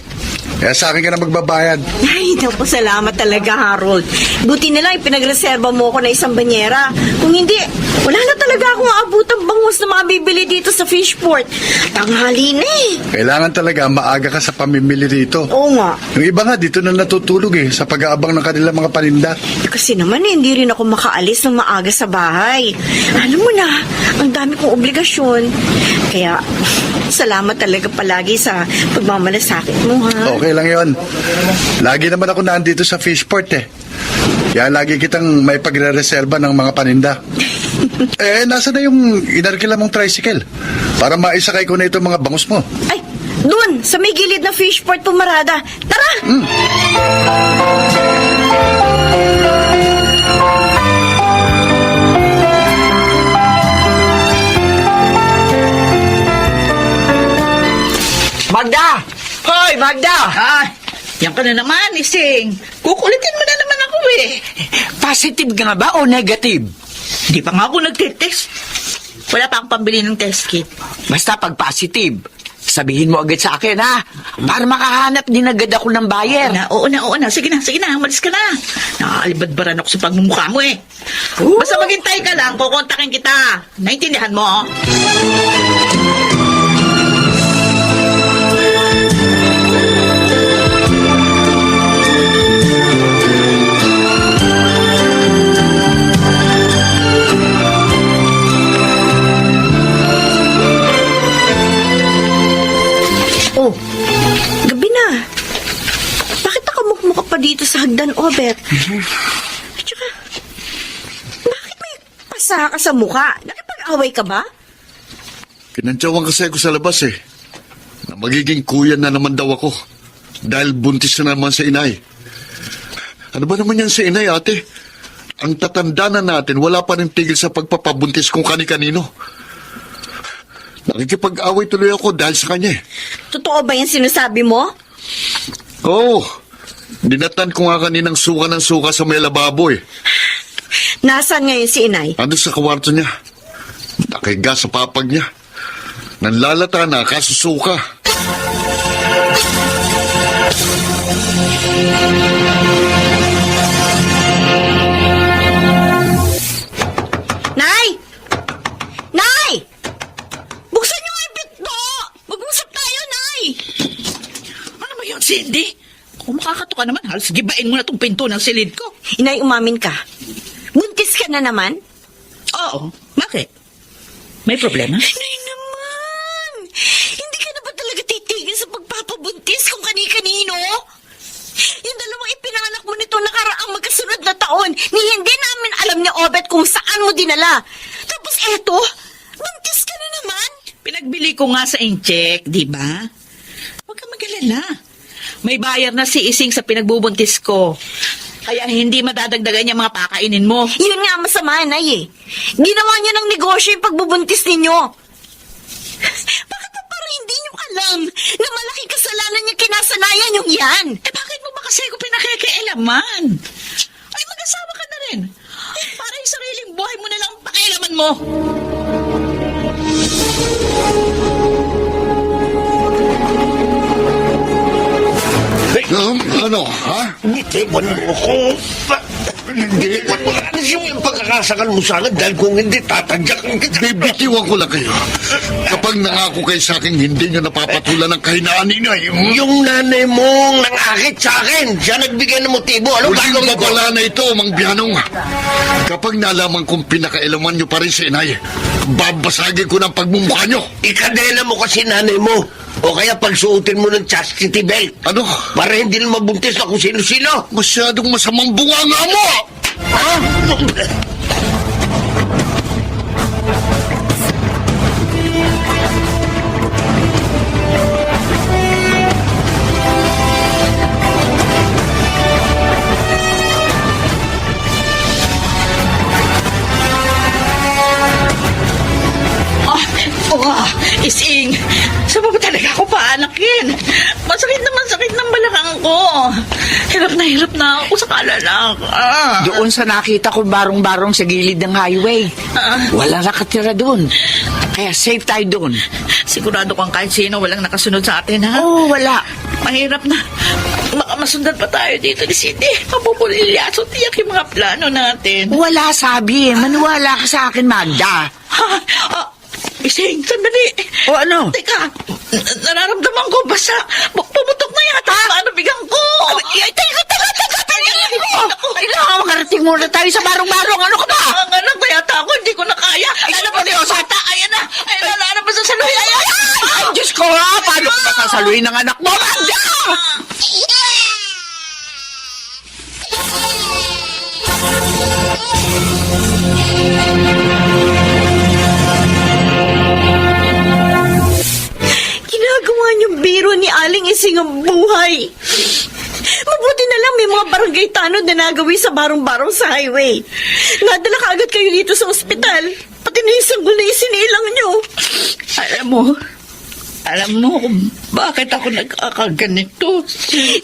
Kaya sa akin ka na magbabayad. Ay, naku, salamat talaga, Harold. Buti na lang ipinagreserba mo ako na isang banyera. Kung hindi, wala na talaga akong aabutang bangus na mabibili dito sa Fishport. Tanghali na eh. Kailangan talaga maaga ka sa pamimili dito. Oo nga. Yung iba nga dito na natutulog eh sa pag-aabang ng kanilang mga paninda. Kasi naman eh, hindi rin ako makaalis ng maaga sa bahay. Alam mo na, ang dami kong obligasyon. Kaya, salamat talaga palagi sa pagmamalasakit mo, ha? Okay lang yon. Lagi naman ako nandito sa Fishport eh. Kaya lagi kitang may pagre-reserba ng mga paninda. Nasa na yung inarkila mong tricycle? Para maisakay ko na itong mga bangus mo. Ay, dun, sa may gilid na Fishport pumarada. Tara! Magda! Yan ka na naman, Ising. Kukulitin mo na naman ako eh. Positive ka nga ba o negative? Hindi pa nga ako nagtitest. Wala pa akong pambili ng test kit. Basta pag positive, sabihin mo agad sa akin, ha? Para makahanap din agad ako ng buyer. Oo na. Sige na. Umalis ka na. Nakakalibadbaran ako sa pagmumukha mo eh. Basta maghintay ka lang, kukontakin kita. Naintindihan mo? Oh, gabi na. Bakit nakamukmuk ka pa dito sa hagdan, Obet? At saka, bakit may pasa ka sa mukha? Nakipag-away ka ba? Kinantsawan kasi ako sa labas eh. Na magiging kuya na naman daw ako. Dahil buntis na naman sa inay. Ano ba naman yan sa inay, ate? Ang tatanda na natin, wala pa rin tigil sa pagpapabuntis kung kani-kanino. Nakikipag-away tuloy ako dahil sa kanya eh. Totoo ba yung sinasabi mo? Oo. Dinatan ko nga kaninang suka ng suka sa may lababo eh. Nasaan ngayon si inay? Ando sa kawarto niya. Nakahiga sa papag niya. Nanlalata na kasusuka. Nay! Nay! Buksan niyo nga yung pinto! Mag-usap tayo, Nay! Ano ba yun, Cindy? Kung makakato ka naman, halos gibain mo na tong pinto ng silid ko. Inay, umamin ka. Buntis ka na naman? Oo. Bakit? May problema? Nay naman! Hindi ka na ba talaga titigil sa pagpapabuntis kung kani-kanino? Yung dalawang ipinanganak mo nito nakaraang magkasunod na taon, ni hindi namin alam ni Obet kung saan mo dinala. Tapos eto, buntis ka na naman? Pinagbili ko nga sa incheck, di ba? Huwag ka mag-alala. May bayar na si Ising sa pinagbubuntis ko. Kaya hindi madadagdagan yung mga pakainin mo. Yun nga masama, Nay eh. Ginawa niyo ng negosyo yung pagbubuntis ninyo. Bakit pa parang hindi niyo alam na malaking kasalanan yung kinasanayan yung yan? Bakit mo ba kasi ko pinakikialaman? Ay, mag-asawa ka na rin. Para yung sariling buhay mo na lang ang pakialaman mo. Ano, ha? Nitiwan mo ko. Nitiwan mo. Ano yung pagkakasakal mo sana dahil kung hindi tatadyak ang kita. Bibitiwan ko lang kayo. Kapag nangako kayo sa akin, hindi nyo napapatulan ng kahinaan ninyo. Yung nanay mong nangakit sa akin, siya nagbigay ng motibo. Ano Uling gagawin ko? babala na ito, Mang Bianong. Kapag nalaman kong pinakailaman nyo pa rin si inay, babasagin ko ng pagmumukha nyo. Ikadena mo kasi nanay mo. O kaya pagsuotin mo ng chastity belt. Ano? Para hindi na mabuntis na kung sino-sino. Masyadong masamang bunganga mo! Ha? Ising, saan ba talaga ako paanakin? Masakit ng balakang ko. Hirap na ako sa kalalak. Doon sa nakita ko barong-barong sa gilid ng highway. Wala nakatira doon. Kaya safe tayo doon. Sigurado kang kahit sino walang nakasunod sa atin, ha? Oo, wala. Mahirap na. Baka masundan pa tayo dito ni Cindy. Mapupulilyaso tiyak yung mga plano natin. Wala sabi. Maniwala ka sa akin, Magda. Ising, sandali. O ano? Teka, nararamdaman ko basta pumutok na yata. Ano bigang ko? Ay, teka. Kailangan makarating muna tayo sa barong-barong. Ano ka ba? Ang anak na yata ako, hindi ko na kaya. Alam mo, Diyos, ayan na. Ayan na pa sa saluhin. Ay, Diyos ko ha! Paano ko masasaluhin ng anak mo, Magda? Ginagawa niyong biro ni Aling Ising ang buhay. Mabuti na lang may mga barangay tanod na nagawi sa barong-barong sa highway. Nadala ka agad kayo dito sa ospital. Pati na yung sanggol na isinilang niyo. Alam mo, Alam mo kung bakit ako nagkakaganito?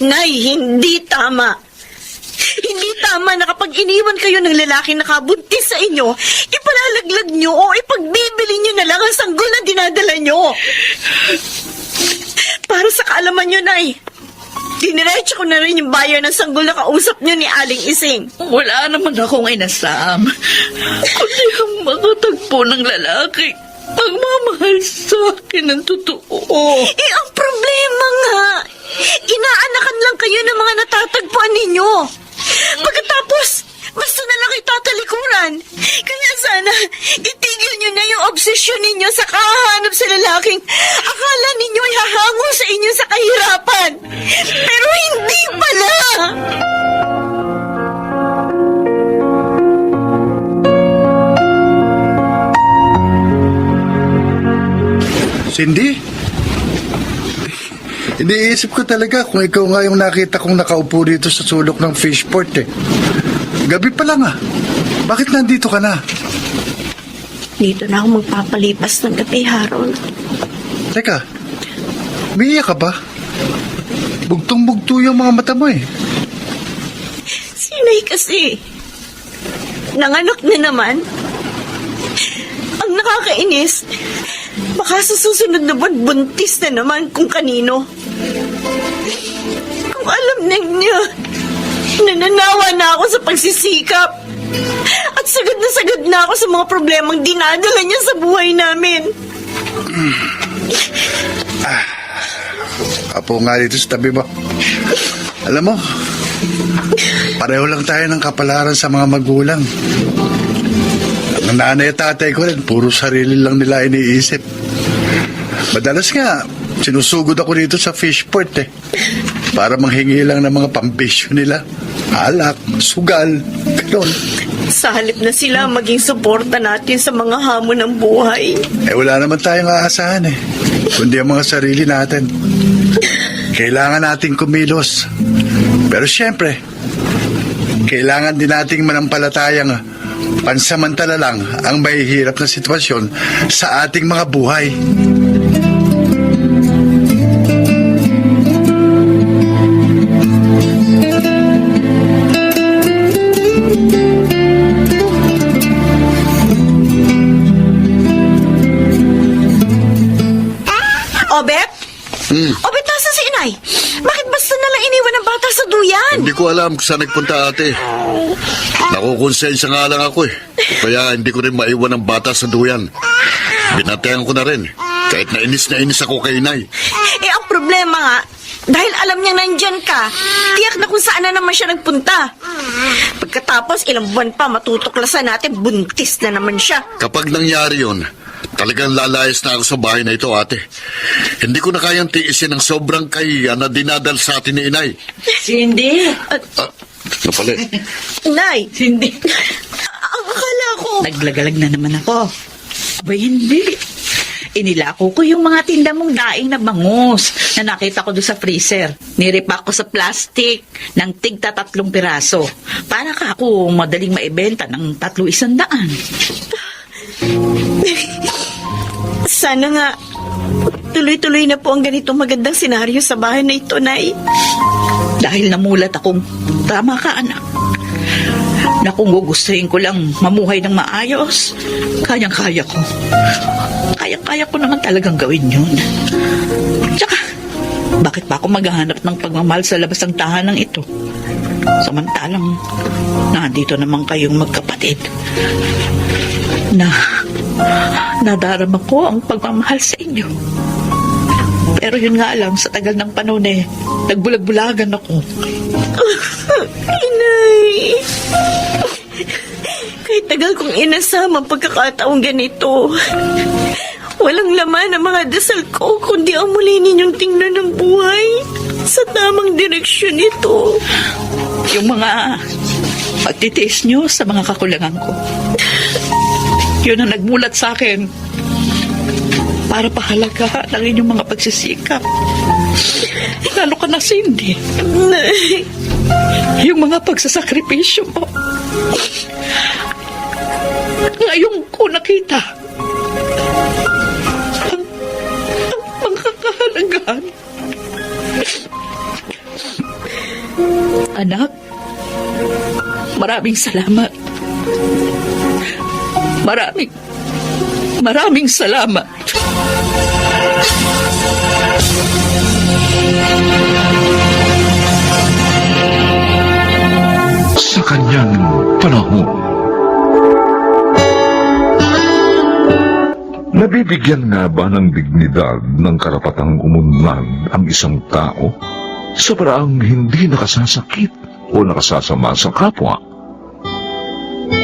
Nay, hindi tama. Hindi tama na kapag iniwan kayo ng lalaki nakabuntis sa inyo, ipalalaglag nyo o ipagbibili nyo na lang ang sanggol na dinadala nyo. Para sa kaalaman nyo, Nay, diniretso ko na rin yung buyer ng sanggol na kausap nyo ni Aling Ising. Wala naman akong inasam. Kundi ang makatagpo ng lalaki. Magmamahal sa akin ng totoo. Eh, ang problema nga, inaanakan lang kayo ng mga natatagpuan ninyo. Pagkatapos, basta na lang itatalikuran. Kaya sana, itigil nyo na yung obsesyon ninyo sa kahanap sa lalaking akala ninyo ay hahango sa inyo sa kahirapan. Pero hindi pala. Cindy? Iniisip ko talaga kung ikaw nga yung nakita kong nakaupo dito sa sulok ng fishport eh. Gabi pa lang ah. Bakit nandito ka na? Dito na ako magpapalipas ng gabi, Harold. Teka, umiiyak ka ba? Bugtong-bugto yung mga mata mo eh. Sinay kasi. Nanganak na naman. Ang nakakainis, baka sa susunod na buwan, buntis na naman kung kanino. Kung alam niya, nananawa na ako sa pagsisikap. At sagad na ako sa mga problemang dinadala niya sa buhay namin. Apo nga dito sa tabi mo. Alam mo, pareho lang tayo ng kapalaran sa mga magulang. Ang nanay at tatay ko rin, puro sarili lang nila iniisip. Madalas nga, sinusugod ako dito sa fishport eh. Para manghingi lang ng mga pambisyo nila. Alak, sugal, gano'n. Sa halip na sila maging suporta natin sa mga hamon ng buhay. Eh wala naman tayong aasahan eh. Kundi ang mga sarili natin. Kailangan nating kumilos. Pero siyempre, kailangan din nating manampalatayang pansamantala lang ang mahihirap na sitwasyon sa ating mga buhay. Obet? Obet, nasa si inay? Bakit basta nalang iniwan ng bata sa duyan? Hindi ko alam kung saan nagpunta ate. Nakukonsensya nga lang ako eh. Kaya hindi ko rin maiwan ang bata sa duyan. Binatean ko na rin. Kahit na inis ako kay inay. Eh, ang problema nga, dahil alam niyang nandyan ka, tiyak na kung saan na naman siya nagpunta. Pagkatapos, ilang buwan pa matutuklasan natin, buntis na naman siya. Kapag nangyari yun, talagang lalayas na ako sa bahay na ito, ate. Hindi ko na kayang tiisin ang sobrang kahiya na dinadal sa atin ni inay. Cindy! Napali. Nay! Cindy! Ang akala ko... Naglagalag na naman ako. Abay, hindi. Inilako ko yung mga tinda mong daing na bangus na nakita ko doon sa freezer. Niripak ko sa plastic ng tigta 3 piraso. Para ka ako madaling maibenta ng 300. Sana nga, tuloy-tuloy na po ang ganitong magandang senaryo sa bahay na ito, Nay. Dahil namulat akong, tama ka anak, na kung gugustuhin ko lang mamuhay ng maayos, kayang-kaya ko. Kaya-kaya ko naman talagang gawin yun. Tsaka, bakit pa ako maghahanap ng pagmamahal sa labas ng tahanan ito? Samantalang, nandito naman kayong magkapatid. Nadarama ko ang pagmamahal sa inyo. Pero yun nga lang, sa tagal ng panahon nagbulag-bulagan ako. Inay! Kahit tagal kong inasam ang pagkakataong ganito, walang laman ang mga dasal ko, kundi ang muli ninyong tingnan ng buhay sa tamang direksyon nito. Yung mga pagtitiis nyo sa mga kakulangan ko. Yun ang nagmulat sa akin para pahalagahan ang inyong mga pagsisikap. Lalo ka na, Cindy. Yung mga pagsasakripisyo mo. Ngayon ko nakita ang mga kahalagahan. Anak, maraming salamat. Maraming salamat. Sa kanyang panahon, nabibigyan nga ba ng dignidad ng karapatang umunlad ang isang tao sa paraang hindi nakasasakit o nakasasama sa kapwa?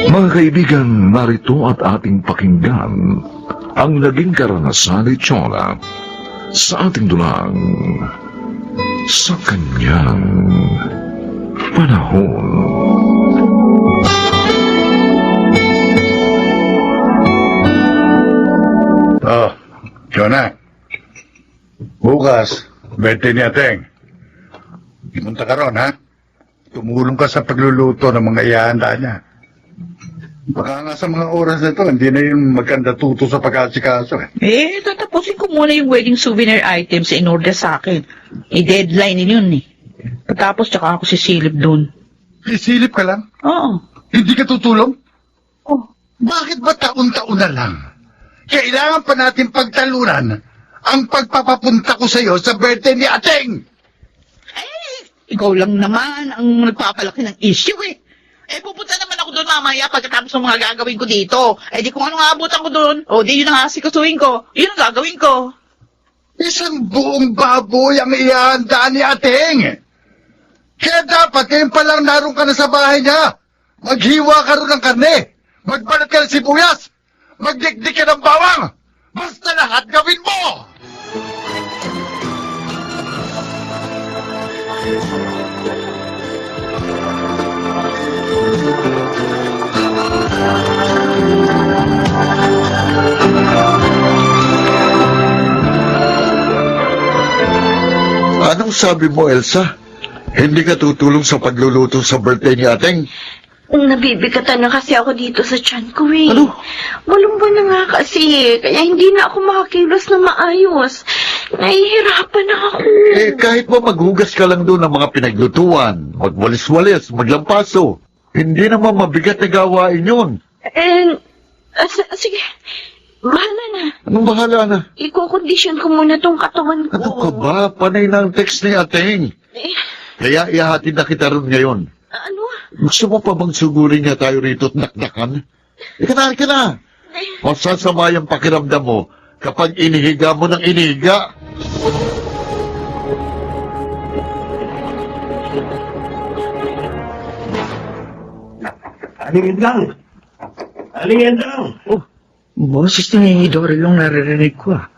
Mga kaibigan, narito at ating pakinggan ang naging karanasan ni Chona sa ating dulang sa kanyang panahon. Oh, Jonah. Bukas, birthday ni Ateng. Pumunta ka ron, ha? Tumulong ka sa pagluluto ng mga ihahanda niya. Baka nga sa mga oras na ito, hindi na yung maganda tuto sa pag-asikaso. Tatapusin ko muna yung wedding souvenir items in order sa akin. Deadline yun eh. Pagkatapos, tsaka ako sisilip dun. Isilip ka lang? Oo. Hindi ka tutulong? Oh. Bakit ba taon-taon na lang? Kailangan pa natin pagtalunan ang pagpapapunta ko sa iyo sa birthday ni Ateng! Ikaw lang naman ang nagpapalaki ng issue eh. Pupunta naman ako doon mamaya pagkatapos ng mga gagawin ko dito. Di kung anong aabutan ko doon, di yun ang asikasuhin ko. Yun ang gagawin ko. Isang buong baboy ang ihahanda ni Ateng! Kaya dapat ngayon pa lang naroon ka na sa bahay niya. Maghiwa ka rin ng karne. Magbalat ka ng sibuyas. Magdikdik ka ng bawang. Basta lahat gawin mo! Anong sabi mo, Elsa? Hindi ka tutulong sa pagluluto sa birthday ni Ateng? Nabibigatan na kasi ako dito sa tiyan ko eh. Ano? Walong buwan na nga kasi eh. Kaya hindi na ako makakilos na maayos. Nahihirapan na ako. Kahit ba maghugas ka lang doon ng mga pinaglutuan, magwalis-walis, maglampaso, hindi naman mabigat na gawain yun. Sige. Bahala na. Anong bahala na? Iko-condition ko muna tong katawan ko. Ano ka ba? Panay na ang text ni Ateng. Kaya ihahatid na kita ron ngayon. Ano? Gusto mo pa bang sugurin niya tayo rito at nakdakan? Ika na. Masasama yung pakiramdam mo kapag inihiga mo ng inihiga. Alingin lang! Alingin lang! Boses ni Dory yung naririnig ko ah.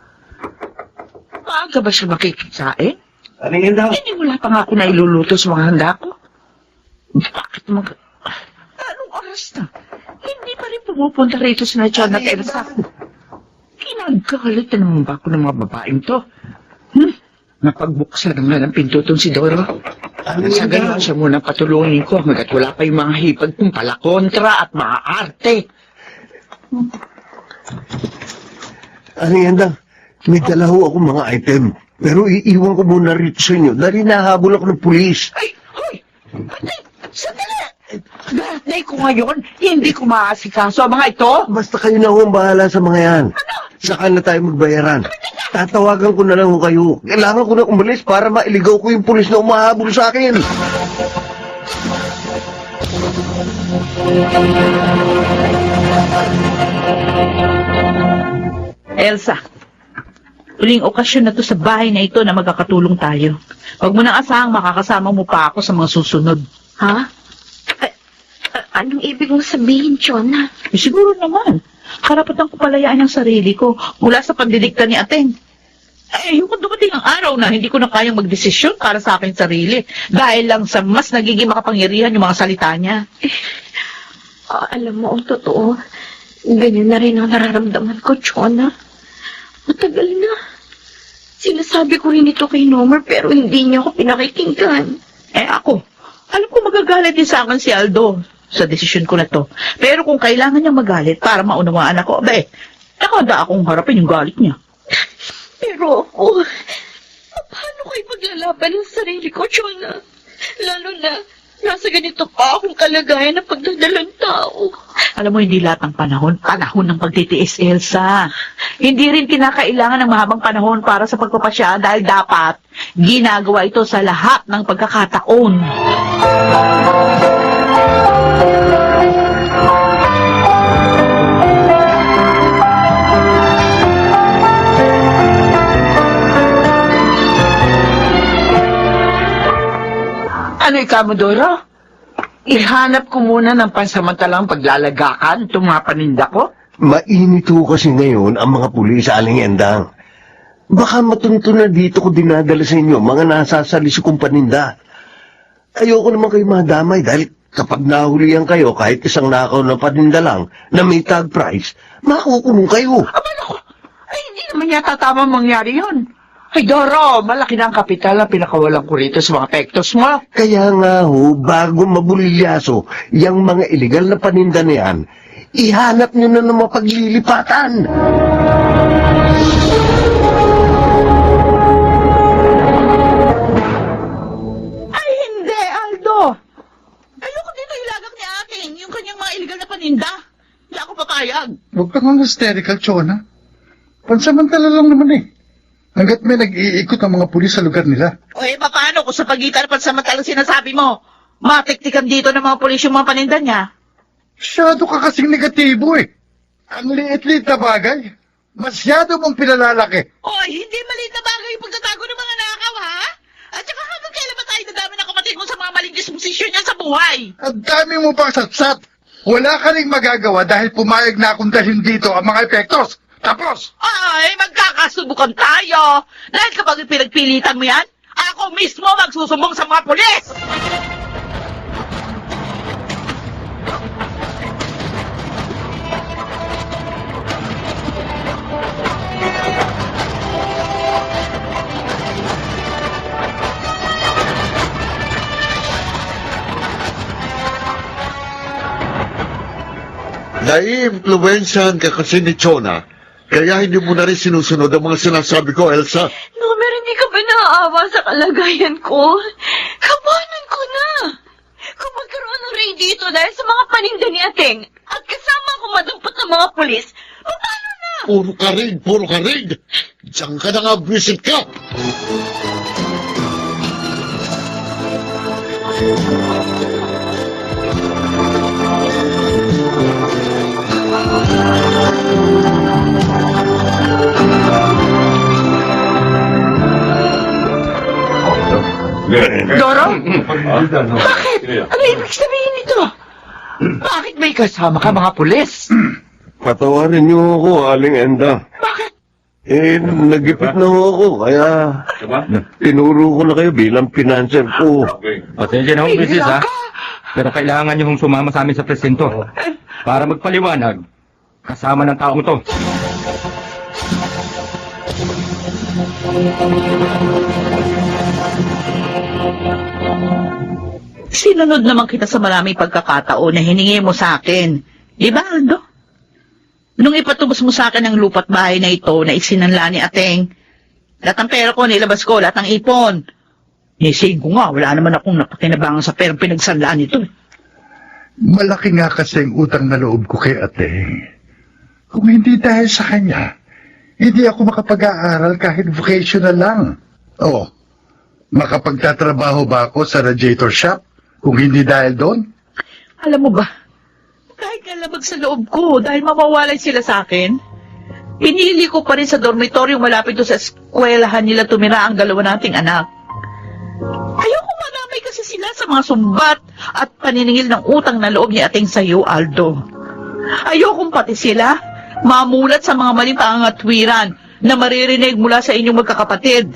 Maaga ba siya makikitsain? Alingin lang! Hindi wala pa nga ako na iluluto sa mga handa ko. Bakit Anong oras na? Hindi pa rin pumupunta rito si Nachan at Elsa. Kinagalit na naman ba ako ng mga babaeng to? Napagbuksan naman ng pinto tong si Doro. Sa ganun siya muna patulungin ko hanggat wala pa yung mga hipag kong palakontra at mga arte. Alingin lang! May dala ho ako mga item. Pero iiwan ko muna rito sa inyo dahil nahabol ako ng pulis. Ay, hoy! Patay! Sandali! Birthday ko ngayon, hindi ko maasikaso ang mga ito. Basta kayo na ho ang bahala sa mga yan. Saka na tayo magbayaran. Tatawagan ko na lang ho kayo. Kailangan ko na umalis para mailigaw ko yung pulis na umahabol sa akin. Elsa, huling okasyon na to sa bahay na ito na magkakatulong tayo. Huwag mo nang asahang makakasama mo pa ako sa mga susunod. Ha? Anong ibig mong sabihin, Chona? Siguro naman. Karapatan ko palayaan ang sarili ko mula sa pandidikta ni Ateng. Yung dumating ang araw na hindi ko na kayang magdesisyon para sa aking sarili dahil lang sa mas nagiging makapangyarihan yung mga salita niya. Alam mo, ang totoo, ganyan na rin ang nararamdaman ko, Chona. Matagal na. Sinasabi ko rin ito kay Nomer pero hindi niya ako pinakikinggan. Ako, alam ko magagalit din sa akin si Aldo sa desisyon ko na to. Pero kung kailangan niya magalit para maunawaan ako, nakada akong harapin yung galit niya. Pero Paano ko ipaglalaban ng sarili ko, Chona? Lalo na, nasa ganito pa akong kalagayan ng pagdadalang tao. Alam mo, hindi lahat ng panahon ng pagtitiis, Elsa. Hindi rin kinakailangan ng mahabang panahon para sa pagpapasya dahil dapat ginagawa ito sa lahat ng pagkakataon. Ano ikaw mo, Doro? Ihanap ko muna ng pansamantalang paglalagakan itong mga paninda ko? Mainit ho kasi ngayon ang mga pulis sa Aling Endang. Baka matunto na dito ko dinadala sa inyo mga nasasalis kong paninda. Ayoko naman kayo madamay dahil kapag nahulihan kayo kahit isang nakaw ng paninda lang na may tag price, makukulong kayo. Aba naku, ay hindi naman yata tama mangyari yun. Ay, Doro, malaki na ang kapital na pinakawalan ko rito sa mga pektos mo. Kaya nga ho, bago mabulilyaso, yung mga illegal na paninda na yan, ihanap nyo na ng mapaglilipatan. Ay, hindi, Aldo! Ayoko dito ilagak ni ating yung kanyang mga illegal na paninda. Hindi ako papayag. Huwag ka nga hysterical, Chona. Pansamantala lang naman eh. Hanggat may nag-iikot ang mga pulis sa lugar nila. O paano kung sa pagitan ng pansamantalang sinasabi mo, matiktikan dito ng mga pulis yung mga paninda niya? Masyado ka kasing negatibo eh. Ang liit-liit na bagay. Masyado mong pinalalaki. Oy, hindi maliit na bagay yung pagtatago ng mga nakaw, ha? At saka hanggang kailan ba tayo nadami ng kapatid mo sa mga maling disposisyon niya sa buhay? Ang dami mo pang satsat. Wala ka ring magagawa dahil pumayag na akong dalhin dito ang mga epektos. Tapos! Ay, magkakasubukan tayo! Dahil kapag pinagpilitan mo yan, ako mismo magsusumbong sa mga pulis! Nai-impluwensyahan ka kasi ni Chona, kaya hindi mo na rin sinusunod ang mga sinasabi ko, Elsa. Nomer, hindi ka ba naaawa sa kalagayan ko? Kabanan ko na! Kung magkaroon ng raid dito dahil sa mga paninda ni Ateng at kasama ko madampot ng mga pulis, paano na? Puro ka rin! Diyan ka na nga, visit ka! Doro? Bakit? Ano ibig sabihin nito? Bakit may kasama ka mga pulis? Patawarin niyo ako, Aling Enda. Bakit? Nagipit na ho ako, kaya tinuro ko na kayo bilang pinanser ko. Pasensya na ho, Mrs. ha? Pero kailangan niyo hong sumama sa amin sa presinto para magpaliwanag kasama ng taong to. Sinunod naman kita sa maraming pagkakataon na hiningi mo sa akin. Di ba, Aldo? Nung ipatubos mo sa akin ang lupa't bahay na ito na isinanla ni Ateng, lahat ng pera ko, nilabas ko, lahat ng ipon. Nising ko nga, wala naman akong napakinabangan sa perang pinagsanlaan nito. Malaki nga kasi ang utang na loob ko kay Ateng. Kung hindi dahil sa kanya, hindi ako makapag-aaral kahit vocational lang. Oo. Makapagtatrabaho ba ako sa radiator shop kung hindi dahil doon? Alam mo ba, kahit kalabag sa loob ko dahil mawawalay sila sa akin, pinili ko pa rin sa dormitoryong malapit doon sa eskwelahan nila tumira ang dalawa nating anak. Ayoko madamay kasi sila sa mga sumbat at paniningil ng utang na loob ni Ateng sa iyo, Aldo. Ayokong pati sila mamulat sa mga maling pangangatwiran na maririnig mula sa inyong magkakapatid.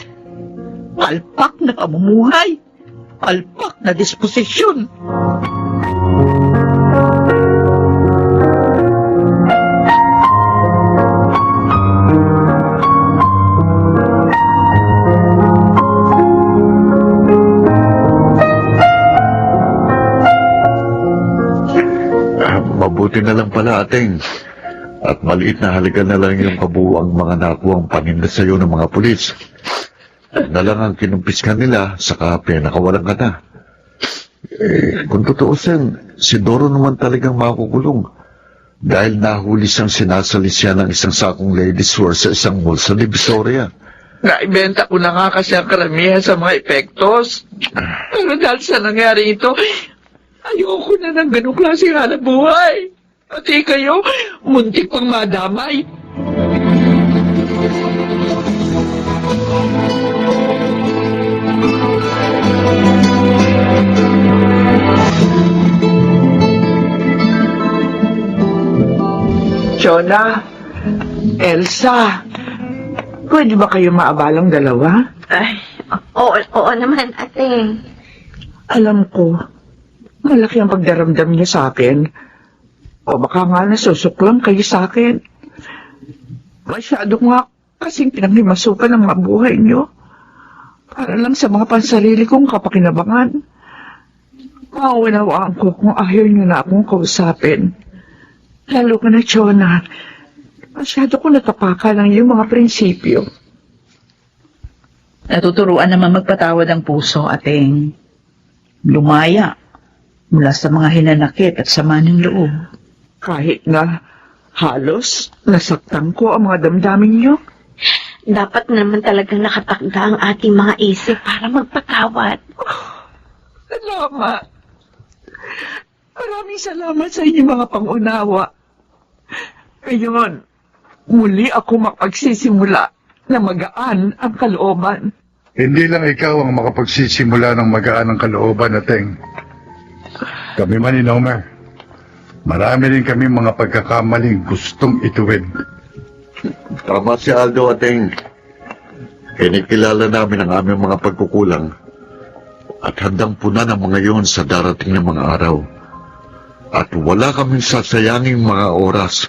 Palpak na pamumuhay, palpak na disposisyon. Mabuti na lang pala, Ateng. At maliit na halaga na lang yung kabuuang mga nakuwang paninda sa'yo ng mga pulis. na lang ang kinumpis ka nila, saka pinakawalan ka na. Kung tutuusin, si Doro naman talagang makukulong dahil nahuli siyang sinasalisya ng isang sakong ladies wear sa isang mall sa Divisoria. Naibenta ko na nga kasi ang karamihan sa mga epektos. Pero dahil sa nangyari ito, ayoko na ng ganong klase hanap buhay. Pati kayo, muntik pang madamay. Chona, Elsa, pwede ba kayo maabalang dalawa? Ay, oo naman, ate. Alam ko, malaki ang pagdaramdam niya sa akin. O baka nga nasusuklang kayo sa akin. Masyado nga kasing pinanghimasukan ang mga buhay niyo. Para lang sa mga pansarili kong kapakinabangan. Maunawaan ko kung ayaw niyo na akong kausapin. Lalo ka na, Chona. Masyado ko natapakan ang iyong mga prinsipyo. Natuturuan naman magpatawad ang puso, ating lumaya mula sa mga hinanakit at sama ng loob. Kahit na halos nasaktan ko ang mga damdamin niyo. Dapat naman talagang nakatakda ang ating mga isip para magpatawad. Salamat. Maraming salamat sa inyong mga pangunawa. Ngayon, muli ako makapagsisimula na magaan ang kalooban. Hindi lang ikaw ang makapagsisimula ng magaan ng kalooban, Ateng. Kami man ni Nomer. Marami rin kami mga pagkakamaling gustong ituwid. Tama si Aldo, Ateng. Kinikilala namin ang aming mga pagkukulang at handang punan ang mga yon sa darating na mga araw. At wala kaming sasayanging mga oras.